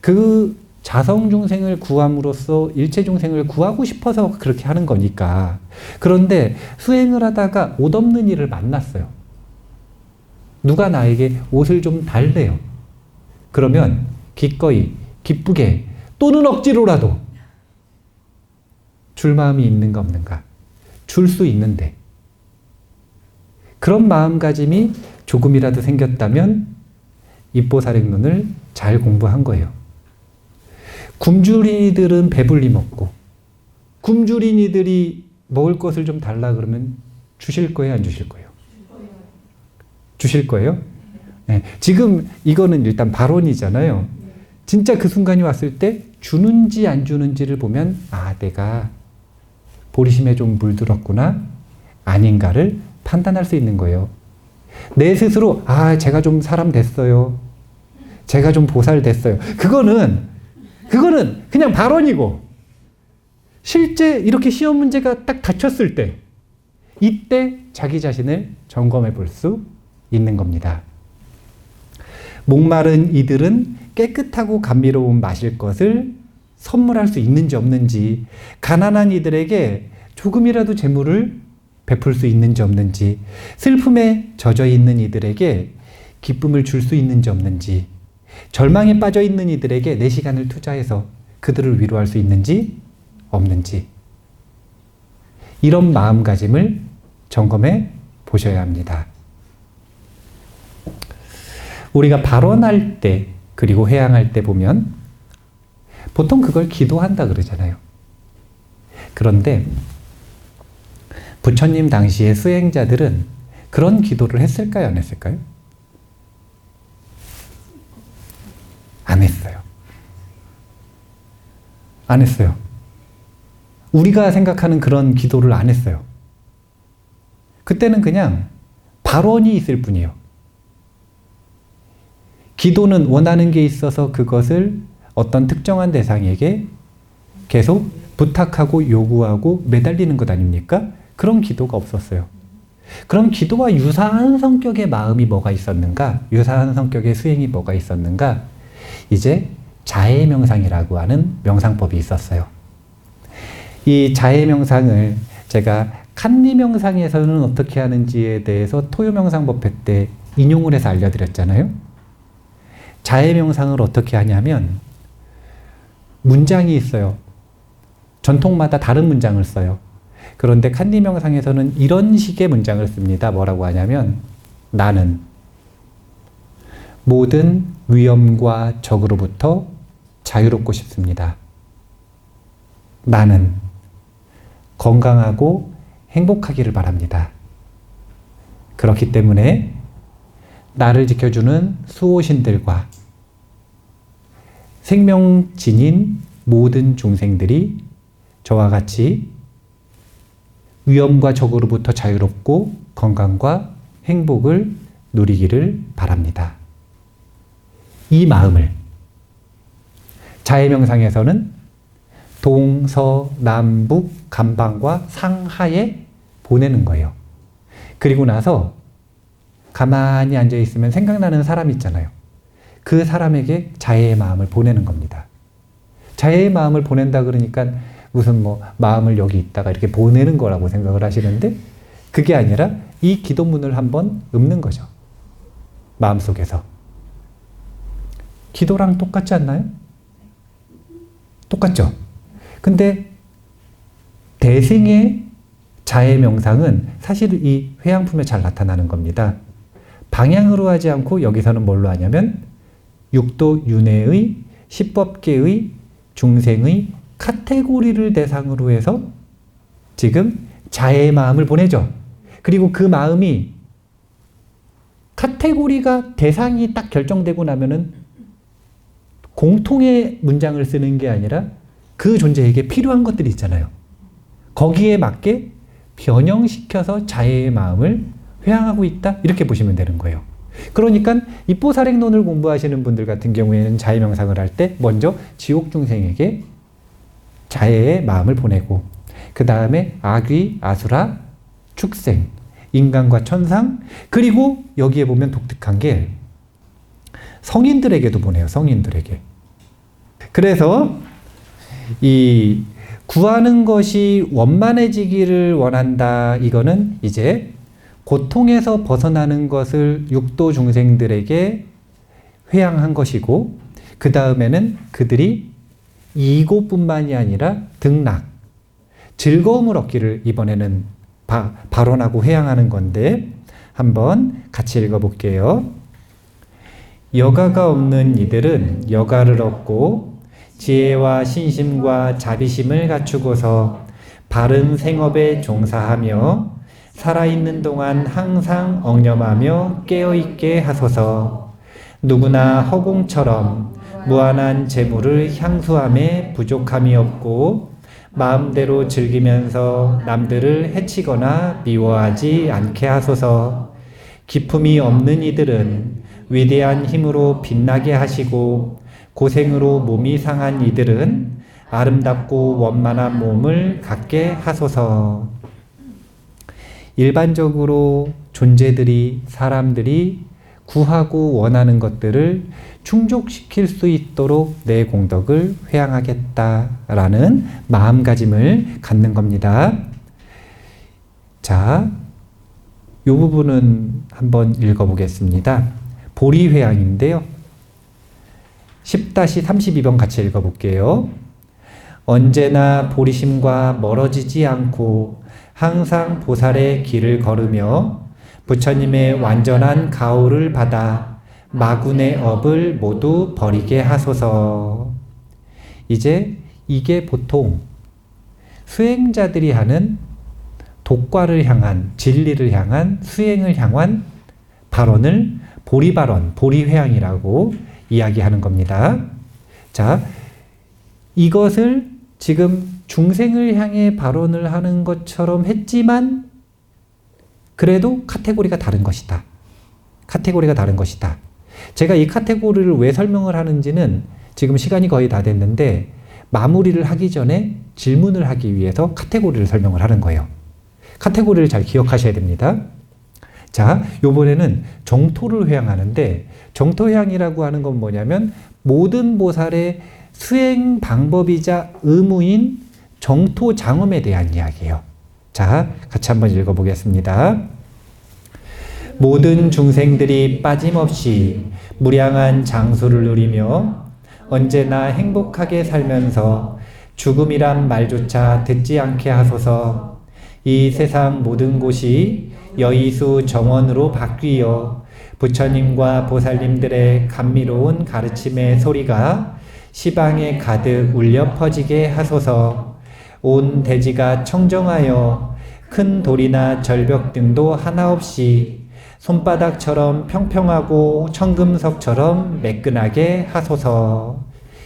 그 자성중생을 구함으로써 일체중생을 구하고 싶어서 그렇게 하는 거니까. 그런데 수행을 하다가 옷 없는 이를 만났어요. 누가 나에게 옷을 좀 달래요. 그러면 기꺼이, 기쁘게, 또는 억지로라도 줄 마음이 있는가 없는가. 줄 수 있는데. 그런 마음가짐이 조금이라도 생겼다면 입보살행론을 잘 공부한 거예요. 굶주린 이들은 배불리 먹고 굶주린 이들이 먹을 것을 좀 달라 그러면 주실 거예요, 안 주실 거예요? 주실 거예요? 네. 지금 이거는 일단 발언이잖아요. 진짜 그 순간이 왔을 때 주는지 안 주는지를 보면 아, 내가 보리심에 좀 물들었구나, 아닌가를 판단할 수 있는 거예요. 내 스스로 아, 제가 좀 사람 됐어요. 제가 좀 보살 됐어요. 그거는 그냥 발언이고, 실제 이렇게 시험 문제가 딱 닥쳤을 때 이때 자기 자신을 점검해 볼 수 있는 겁니다. 목마른 이들은 깨끗하고 감미로운 마실 것을 선물할 수 있는지 없는지, 가난한 이들에게 조금이라도 재물을 베풀 수 있는지 없는지, 슬픔에 젖어 있는 이들에게 기쁨을 줄 수 있는지 없는지, 절망에 빠져 있는 이들에게 내 시간을 투자해서 그들을 위로할 수 있는지 없는지, 이런 마음가짐을 점검해 보셔야 합니다. 우리가 발언할 때 그리고 회양할 때 보면 보통 그걸 기도한다 그러잖아요. 그런데 부처님 당시의 수행자들은 그런 기도를 했을까요? 안 했을까요? 안 했어요. 안 했어요. 우리가 생각하는 그런 기도를 안 했어요. 그때는 그냥 발언이 있을 뿐이에요. 기도는 원하는 게 있어서 그것을 어떤 특정한 대상에게 계속 부탁하고 요구하고 매달리는 것 아닙니까? 그런 기도가 없었어요. 그럼 기도와 유사한 성격의 마음이 뭐가 있었는가? 유사한 성격의 수행이 뭐가 있었는가? 이제 자해명상이라고 하는 명상법이 있었어요. 이 자해명상을 제가 칸리명상에서는 어떻게 하는지에 대해서 토요명상법회 때 인용을 해서 알려드렸잖아요. 자해명상을 어떻게 하냐면 문장이 있어요. 전통마다 다른 문장을 써요. 그런데 칸리명상에서는 이런 식의 문장을 씁니다. 뭐라고 하냐면 나는 모든 위험과 적으로부터 자유롭고 싶습니다. 나는 건강하고 행복하기를 바랍니다. 그렇기 때문에 나를 지켜주는 수호신들과 생명진인 모든 중생들이 저와 같이 위험과 적으로부터 자유롭고 건강과 행복을 누리기를 바랍니다. 이 마음을 자해명상에서는 동서남북 감방과 상하에 보내는 거예요. 그리고 나서 가만히 앉아 있으면 생각나는 사람 있잖아요. 그 사람에게 자해의 마음을 보내는 겁니다. 자해의 마음을 보낸다 그러니까 무슨 뭐 마음을 여기 있다가 이렇게 보내는 거라고 생각을 하시는데 그게 아니라 이 기도문을 한번 읊는 거죠. 마음속에서. 기도랑 똑같지 않나요? 똑같죠? 근데 대승의 자해 명상은 사실 이 회양품에 잘 나타나는 겁니다. 방향으로 하지 않고 여기서는 뭘로 하냐면 육도 윤회의, 십법계의, 중생의 카테고리를 대상으로 해서 지금 자해의 마음을 보내죠. 그리고 그 마음이 카테고리가 대상이 딱 결정되고 나면은 공통의 문장을 쓰는 게 아니라 그 존재에게 필요한 것들이 있잖아요. 거기에 맞게 변형시켜서 자해의 마음을 회양하고 있다 이렇게 보시면 되는 거예요. 그러니까 입보살행론을 공부하시는 분들 같은 경우에는 자해 명상을 할 때 먼저 지옥 중생에게 자해의 마음을 보내고 그 다음에 아귀, 아수라, 축생, 인간과 천상 그리고 여기에 보면 독특한 게 성인들에게도 보내요. 성인들에게. 그래서 이 구하는 것이 원만해지기를 원한다. 이거는 이제 고통에서 벗어나는 것을 육도 중생들에게 회양한 것이고 그 다음에는 그들이 이고뿐만이 아니라 등락, 즐거움을 얻기를 이번에는 발언하고 회양하는 건데 한번 같이 읽어볼게요. 여가가 없는 이들은 여가를 얻고 지혜와 신심과 자비심을 갖추고서 바른 생업에 종사하며 살아있는 동안 항상 엉념하며 깨어있게 하소서. 누구나 허공처럼 무한한 재물을 향수함에 부족함이 없고 마음대로 즐기면서 남들을 해치거나 미워하지 않게 하소서. 기품이 없는 이들은 위대한 힘으로 빛나게 하시고 고생으로 몸이 상한 이들은 아름답고 원만한 몸을 갖게 하소서. 일반적으로 존재들이, 사람들이 구하고 원하는 것들을 충족시킬 수 있도록 내 공덕을 회양하겠다라는 마음가짐을 갖는 겁니다. 자, 이 부분은 한번 읽어보겠습니다. 보리회양인데요. 10-32번 같이 읽어볼게요. 언제나 보리심과 멀어지지 않고 항상 보살의 길을 걸으며 부처님의 완전한 가호를 받아 마군의 업을 모두 버리게 하소서. 이제 이게 보통 수행자들이 하는 독과를 향한, 진리를 향한, 수행을 향한 발언을 보리발언, 보리회양이라고 이야기하는 겁니다. 자, 이것을 지금 중생을 향해 발언을 하는 것처럼 했지만 그래도 카테고리가 다른 것이다. 카테고리가 다른 것이다. 제가 이 카테고리를 왜 설명을 하는지는 지금 시간이 거의 다 됐는데 마무리를 하기 전에 질문을 하기 위해서 카테고리를 설명을 하는 거예요. 카테고리를 잘 기억하셔야 됩니다. 자, 요번에는 정토를 회양하는데 정토회양이라고 하는 건 뭐냐면 모든 보살의 수행 방법이자 의무인 정토 장엄에 대한 이야기예요. 자, 같이 한번 읽어보겠습니다. 모든 중생들이 빠짐없이 무량한 장수를 누리며 언제나 행복하게 살면서 죽음이란 말조차 듣지 않게 하소서. 이 세상 모든 곳이 여의수 정원으로 바뀌어 부처님과 보살님들의 감미로운 가르침의 소리가 시방에 가득 울려 퍼지게 하소서. 온 대지가 청정하여 큰 돌이나 절벽 등도 하나 없이 손바닥처럼 평평하고 청금석처럼 매끈하게 하소서.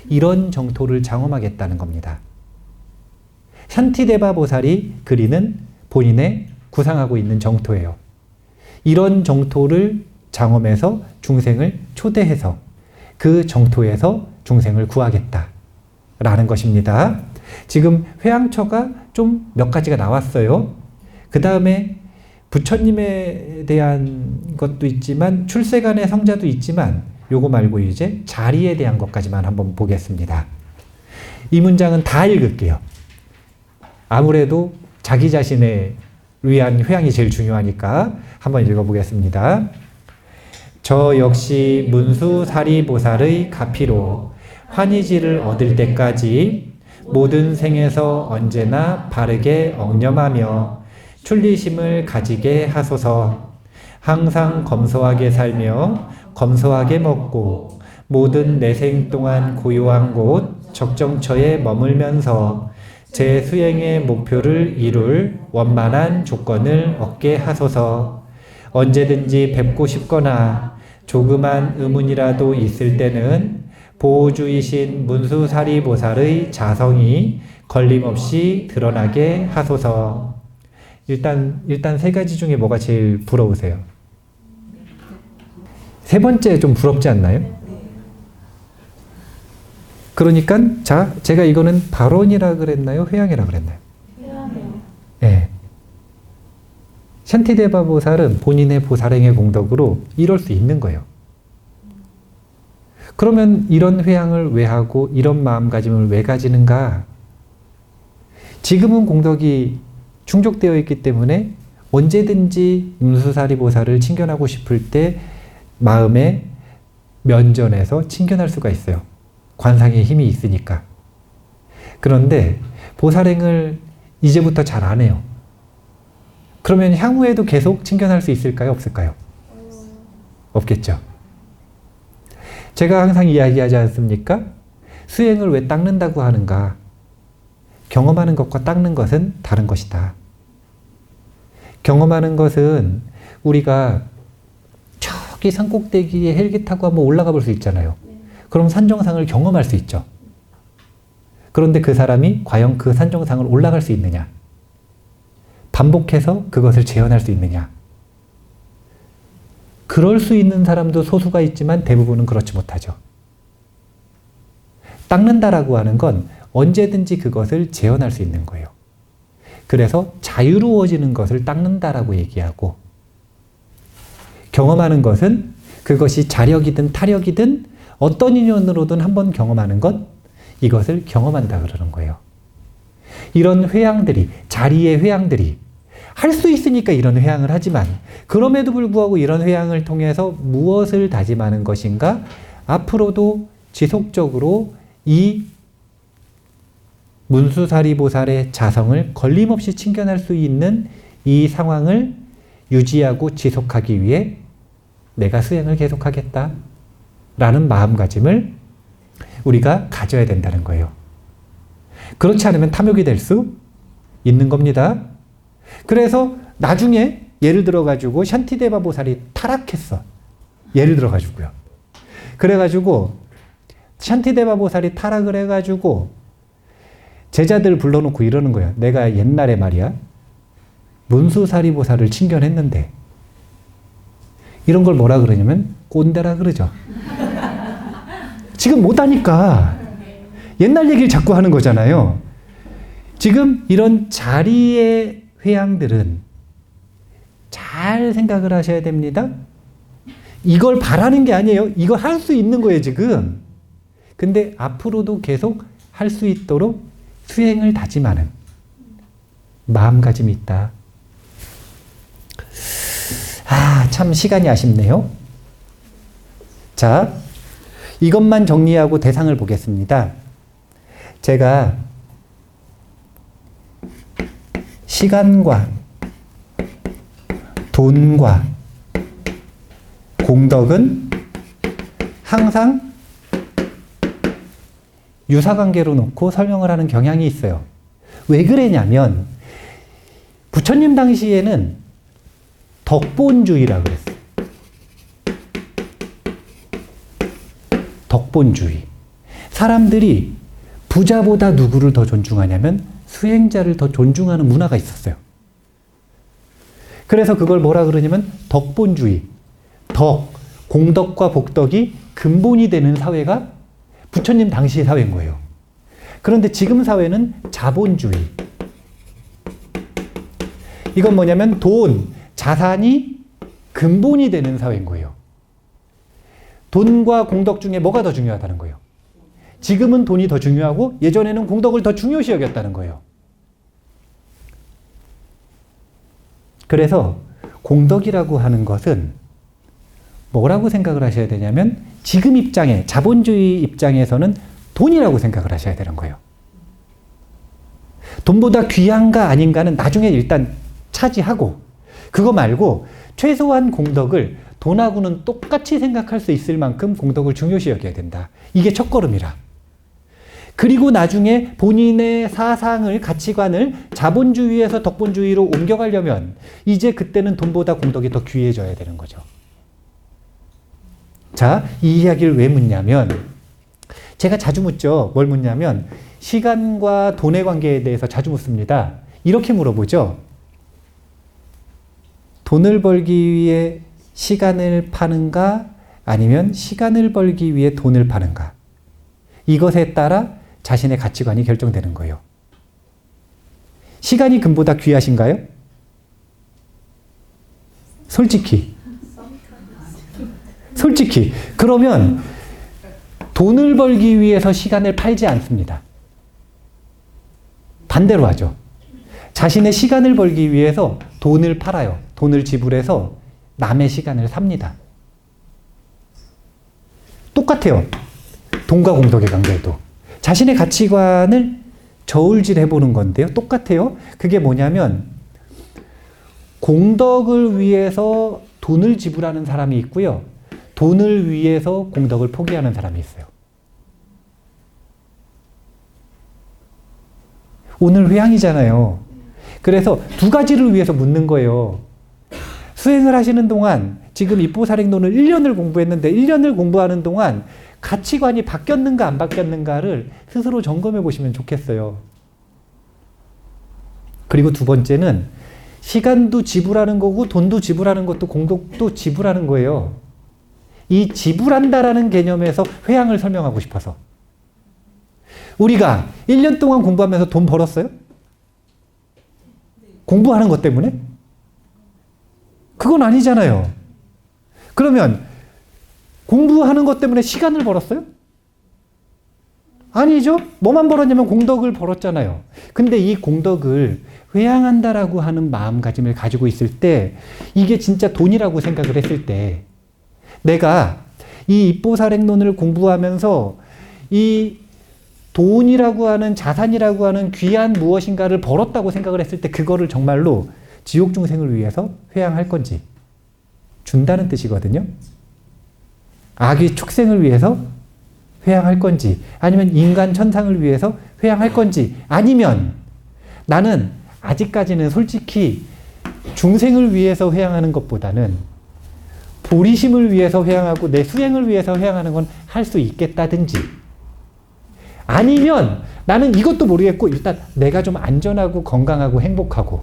이런 정토를 장엄하겠다는 겁니다. 샨티데바 보살이 그리는 본인의 구상하고 있는 정토예요. 이런 정토를 장엄해서 중생을 초대해서 그 정토에서 중생을 구하겠다라는 것입니다. 지금 회양처가 좀 몇 가지가 나왔어요. 그 다음에 부처님에 대한 것도 있지만 출세간의 성자도 있지만 요거 말고 이제 자리에 대한 것까지만 한번 보겠습니다. 이 문장은 다 읽을게요. 아무래도 자기 자신을 위한 회양이 제일 중요하니까 한번 읽어보겠습니다. 저 역시 문수사리보살의 가피로 환희지를 얻을 때까지 모든 생에서 언제나 바르게 엉념하며 출리심을 가지게 하소서. 항상 검소하게 살며 검소하게 먹고 모든 내생 동안 고요한 곳 적정처에 머물면서 제 수행의 목표를 이룰 원만한 조건을 얻게 하소서. 언제든지 뵙고 싶거나 조그만 의문이라도 있을 때는 보호주이신 문수사리보살의 자성이 걸림없이 드러나게 하소서. 일단 세 가지 중에 뭐가 제일 부러우세요? 세 번째 좀 부럽지 않나요? 그러니까 자, 제가 이거는 발언이라 그랬나요? 회양이라 그랬나요? 네. 샨티데바 보살은 본인의 보살행의 공덕으로 이럴 수 있는 거예요. 그러면 이런 회양을 왜 하고 이런 마음가짐을 왜 가지는가? 지금은 공덕이 충족되어 있기 때문에 언제든지 문수사리보살을 친견하고 싶을 때 마음에 면전에서 친견할 수가 있어요. 관상의 힘이 있으니까. 그런데 보살행을 이제부터 잘 안 해요. 그러면 향후에도 계속 친견할 수 있을까요? 없을까요? 없겠죠. 제가 항상 이야기하지 않습니까? 수행을 왜 닦는다고 하는가? 경험하는 것과 닦는 것은 다른 것이다. 경험하는 것은 우리가 저기 산꼭대기에 헬기 타고 한번 올라가 볼 수 있잖아요. 그럼 산정상을 경험할 수 있죠. 그런데 그 사람이 과연 그 산정상을 올라갈 수 있느냐? 반복해서 그것을 재현할 수 있느냐? 그럴 수 있는 사람도 소수가 있지만 대부분은 그렇지 못하죠. 닦는다라고 하는 건 언제든지 그것을 재현할 수 있는 거예요. 그래서 자유로워지는 것을 닦는다라고 얘기하고, 경험하는 것은 그것이 자력이든 타력이든 어떤 인연으로든 한번 경험하는 것, 이것을 경험한다 그러는 거예요. 이런 회양들이, 자리의 회양들이 할 수 있으니까 이런 회양을 하지만, 그럼에도 불구하고 이런 회양을 통해서 무엇을 다짐하는 것인가? 앞으로도 지속적으로 이 문수사리보살의 자성을 걸림없이 챙겨낼 수 있는 이 상황을 유지하고 지속하기 위해 내가 수행을 계속하겠다 라는 마음가짐을 우리가 가져야 된다는 거예요. 그렇지 않으면 탐욕이 될 수 있는 겁니다. 그래서 나중에 예를 들어가지고 샨티데바 보살이 타락했어. 예를 들어가지고요. 그래가지고 샨티데바 보살이 타락을 해가지고 제자들 불러놓고 이러는 거야. 내가 옛날에 말이야 문수사리 보살을 칭견했는데, 이런 걸 뭐라 그러냐면 꼰대라 그러죠. 지금 못하니까 옛날 얘기를 자꾸 하는 거잖아요. 지금 이런 자리의 회양들은 잘 생각을 하셔야 됩니다. 이걸 바라는 게 아니에요. 이걸 할 수 있는 거예요, 지금. 근데 앞으로도 계속 할 수 있도록 수행을 다짐하는 마음가짐이 있다. 참 시간이 아쉽네요. 자, 이것만 정리하고 대상을 보겠습니다. 제가 시간과 돈과 공덕은 항상 유사관계로 놓고 설명을 하는 경향이 있어요. 왜 그러냐면 부처님 당시에는 덕본주의라고 그랬어요. 덕본주의. 사람들이 부자보다 누구를 더 존중하냐면 수행자를 더 존중하는 문화가 있었어요. 그래서 그걸 뭐라 그러냐면 덕본주의. 덕, 공덕과 복덕이 근본이 되는 사회가 부처님 당시 사회인 거예요. 그런데 지금 사회는 자본주의. 이건 뭐냐면 돈, 자산이 근본이 되는 사회인 거예요. 돈과 공덕 중에 뭐가 더 중요하다는 거예요. 지금은 돈이 더 중요하고 예전에는 공덕을 더 중요시 여겼다는 거예요. 그래서 공덕이라고 하는 것은 뭐라고 생각을 하셔야 되냐면 지금 입장에, 자본주의 입장에서는 돈이라고 생각을 하셔야 되는 거예요. 돈보다 귀한가 아닌가는 나중에 일단 차지하고, 그거 말고 최소한 공덕을 돈하고는 똑같이 생각할 수 있을 만큼 공덕을 중요시 여겨야 된다. 이게 첫걸음이라. 그리고 나중에 본인의 사상을, 가치관을 자본주의에서 덕본주의로 옮겨가려면 이제 그때는 돈보다 공덕이 더 귀해져야 되는 거죠. 자, 이 이야기를 왜 묻냐면, 제가 자주 묻죠. 뭘 묻냐면 시간과 돈의 관계에 대해서 자주 묻습니다. 이렇게 물어보죠. 돈을 벌기 위해 시간을 파는가 아니면 시간을 벌기 위해 돈을 파는가. 이것에 따라 자신의 가치관이 결정되는 거예요. 시간이 금보다 귀하신가요? 솔직히. 그러면 돈을 벌기 위해서 시간을 팔지 않습니다. 반대로 하죠. 자신의 시간을 벌기 위해서 돈을 팔아요. 돈을 지불해서 남의 시간을 삽니다. 똑같아요. 돈과 공덕의 관계도. 자신의 가치관을 저울질해보는 건데요. 똑같아요. 그게 뭐냐면 공덕을 위해서 돈을 지불하는 사람이 있고요. 돈을 위해서 공덕을 포기하는 사람이 있어요. 오늘 회양이잖아요. 그래서 두 가지를 위해서 묻는 거예요. 수행을 하시는 동안 지금 입보살행론을 1년을 공부했는데 1년을 공부하는 동안 가치관이 바뀌었는가 안 바뀌었는가를 스스로 점검해 보시면 좋겠어요. 그리고 두 번째는 시간도 지불하는 거고 돈도 지불하는 것도 공덕도 지불하는 거예요. 이 지불한다라는 개념에서 회양을 설명하고 싶어서. 우리가 1년 동안 공부하면서 돈 벌었어요? 공부하는 것 때문에? 그건 아니잖아요. 그러면 공부하는 것 때문에 시간을 벌었어요? 아니죠. 뭐만 벌었냐면 공덕을 벌었잖아요. 근데 이 공덕을 회양한다라고 하는 마음가짐을 가지고 있을 때 이게 진짜 돈이라고 생각을 했을 때 내가 이 입보살행론을 공부하면서 이 돈이라고 하는 자산이라고 하는 귀한 무엇인가를 벌었다고 생각을 했을 때 그거를 정말로 지옥 중생을 위해서 회양할 건지 준다는 뜻이거든요. 악의 축생을 위해서 회양할 건지 아니면 인간 천상을 위해서 회양할 건지 아니면 나는 아직까지는 솔직히 중생을 위해서 회양하는 것보다는 보리심을 위해서 회양하고 내 수행을 위해서 회양하는 건 할 수 있겠다든지 아니면 나는 이것도 모르겠고 일단 내가 좀 안전하고 건강하고 행복하고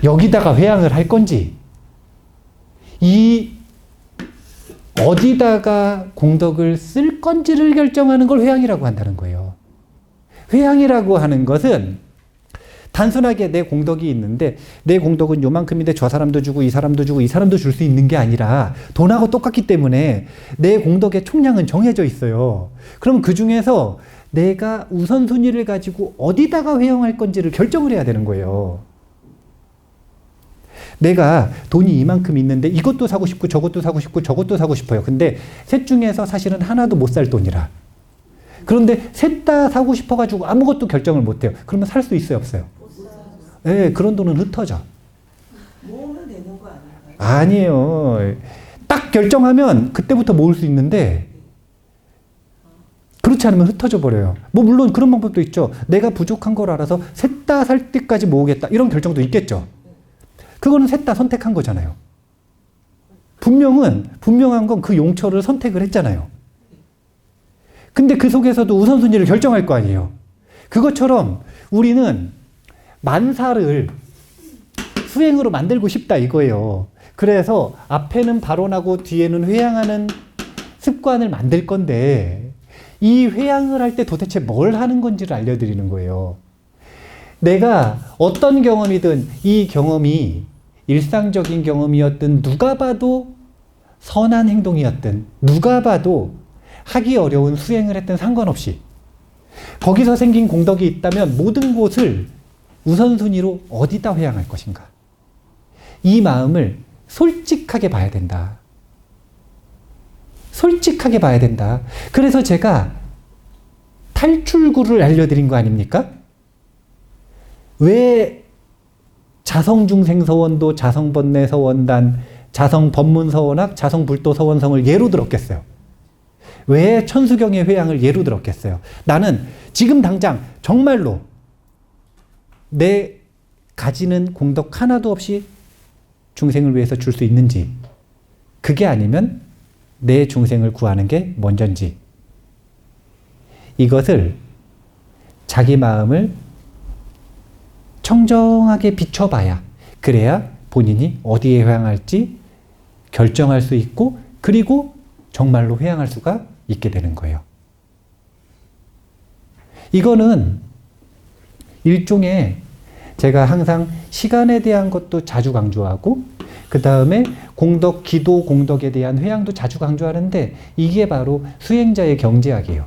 여기다가 회양을 할 건지 이 어디다가 공덕을 쓸 건지를 결정하는 걸 회양이라고 한다는 거예요. 회양이라고 하는 것은 단순하게 내 공덕이 있는데 내 공덕은 요만큼인데 저 사람도 주고 이 사람도 주고 이 사람도 줄 수 있는 게 아니라 돈하고 똑같기 때문에 내 공덕의 총량은 정해져 있어요. 그럼 그 중에서 내가 우선순위를 가지고 어디다가 회양할 건지를 결정을 해야 되는 거예요. 내가 돈이 이만큼 있는데 이것도 사고 싶고 저것도 사고 싶고 저것도 사고 싶어요. 근데 셋 중에서 사실은 하나도 못 살 돈이라. 그런데 셋 다 사고 싶어가지고 아무것도 결정을 못해요. 그러면 살 수 있어요, 없어요? 네, 그런 돈은 흩어져. 모으면 되는 거 아닌가요? 아니에요. 딱 결정하면 그때부터 모을 수 있는데 그렇지 않으면 흩어져 버려요. 뭐 물론 그런 방법도 있죠. 내가 부족한 걸 알아서 셋 다 살 때까지 모으겠다. 이런 결정도 있겠죠. 그거는 셋 다 선택한 거잖아요. 분명한 건 그 용처를 선택을 했잖아요. 근데 그 속에서도 우선순위를 결정할 거 아니에요. 그것처럼 우리는 만사를 수행으로 만들고 싶다 이거예요. 그래서 앞에는 발언하고 뒤에는 회양하는 습관을 만들 건데 이 회양을 할 때 도대체 뭘 하는 건지를 알려드리는 거예요. 내가 어떤 경험이든 이 경험이 일상적인 경험이었든 누가 봐도 선한 행동이었든 누가 봐도 하기 어려운 수행을 했든 상관없이 거기서 생긴 공덕이 있다면 모든 곳을 우선순위로 어디다 회양할 것인가. 이 마음을 솔직하게 봐야 된다. 솔직하게 봐야 된다. 그래서 제가 탈출구를 알려드린 거 아닙니까? 왜 자성중생서원도 자성번뇌서원단, 자성법문서원학, 자성불도서원성을 예로 들었겠어요? 왜 천수경의 회양을 예로 들었겠어요? 나는 지금 당장 정말로 내 가지는 공덕 하나도 없이 중생을 위해서 줄 수 있는지, 그게 아니면 내 중생을 구하는 게 먼저인지, 이것을 자기 마음을 청정하게 비춰봐야, 그래야 본인이 어디에 회양할지 결정할 수 있고, 그리고 정말로 회양할 수가 있게 되는 거예요. 이거는 일종의, 제가 항상 시간에 대한 것도 자주 강조하고 그 다음에 공덕, 기도 공덕에 대한 회양도 자주 강조하는데 이게 바로 수행자의 경제학이에요.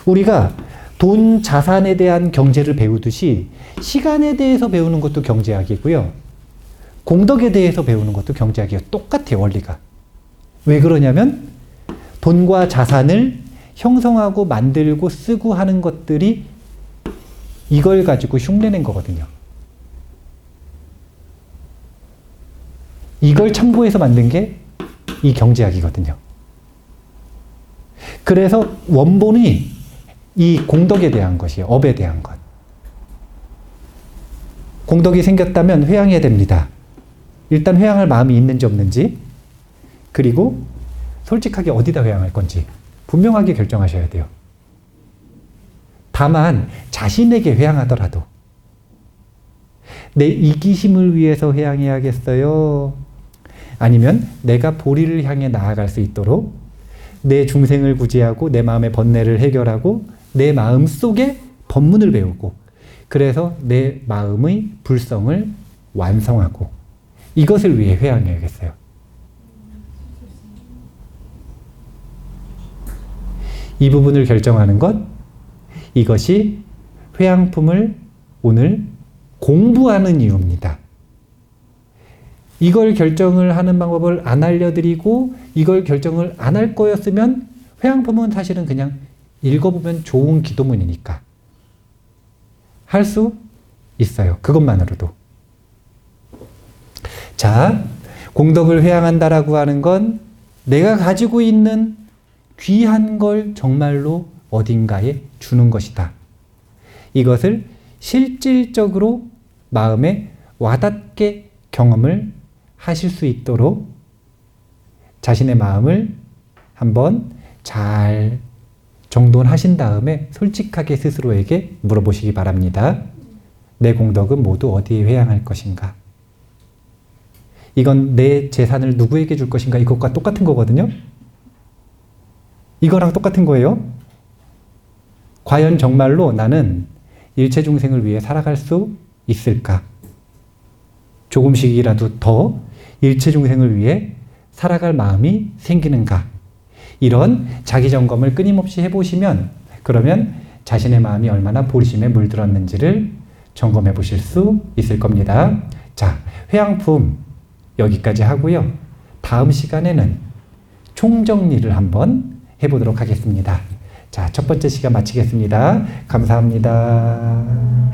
우리가 돈, 자산에 대한 경제를 배우듯이 시간에 대해서 배우는 것도 경제학이고요. 공덕에 대해서 배우는 것도 경제학이에요. 똑같아요, 원리가. 왜 그러냐면 돈과 자산을 형성하고 만들고 쓰고 하는 것들이 이걸 가지고 흉내낸 거거든요. 이걸 참고해서 만든 게 이 경제학이거든요. 그래서 원본이 이 공덕에 대한 것이에요. 업에 대한 것. 공덕이 생겼다면 회양해야 됩니다. 일단 회양할 마음이 있는지 없는지, 그리고 솔직하게 어디다 회양할 건지 분명하게 결정하셔야 돼요. 다만 자신에게 회양하더라도 내 이기심을 위해서 회양해야겠어요? 아니면 내가 보리를 향해 나아갈 수 있도록 내 중생을 구제하고 내 마음의 번뇌를 해결하고 내 마음 속에 법문을 배우고 그래서 내 마음의 불성을 완성하고 이것을 위해 회양해야겠어요. 이 부분을 결정하는 것, 이것이 회양품을 오늘 공부하는 이유입니다. 이걸 결정을 하는 방법을 안 알려드리고 이걸 결정을 안 할 거였으면 회양품은 사실은 그냥 읽어보면 좋은 기도문이니까 할 수 있어요. 그것만으로도. 자, 공덕을 회양한다라고 하는 건 내가 가지고 있는 귀한 걸 정말로 어딘가에 주는 것이다. 이것을 실질적으로 마음에 와닿게 경험을 하실 수 있도록 자신의 마음을 한번 잘 정돈하신 다음에 솔직하게 스스로에게 물어보시기 바랍니다. 내 공덕은 모두 어디에 회양할 것인가? 이건 내 재산을 누구에게 줄 것인가? 이것과 똑같은 거거든요. 이거랑 똑같은 거예요. 과연 정말로 나는 일체 중생을 위해 살아갈 수 있을까? 조금씩이라도 더 일체 중생을 위해 살아갈 마음이 생기는가? 이런 자기 점검을 끊임없이 해보시면 그러면 자신의 마음이 얼마나 보리심에 물들었는지를 점검해 보실 수 있을 겁니다. 자, 회양품 여기까지 하고요. 다음 시간에는 총정리를 한번 해보도록 하겠습니다. 자, 첫 번째 시간 마치겠습니다. 감사합니다.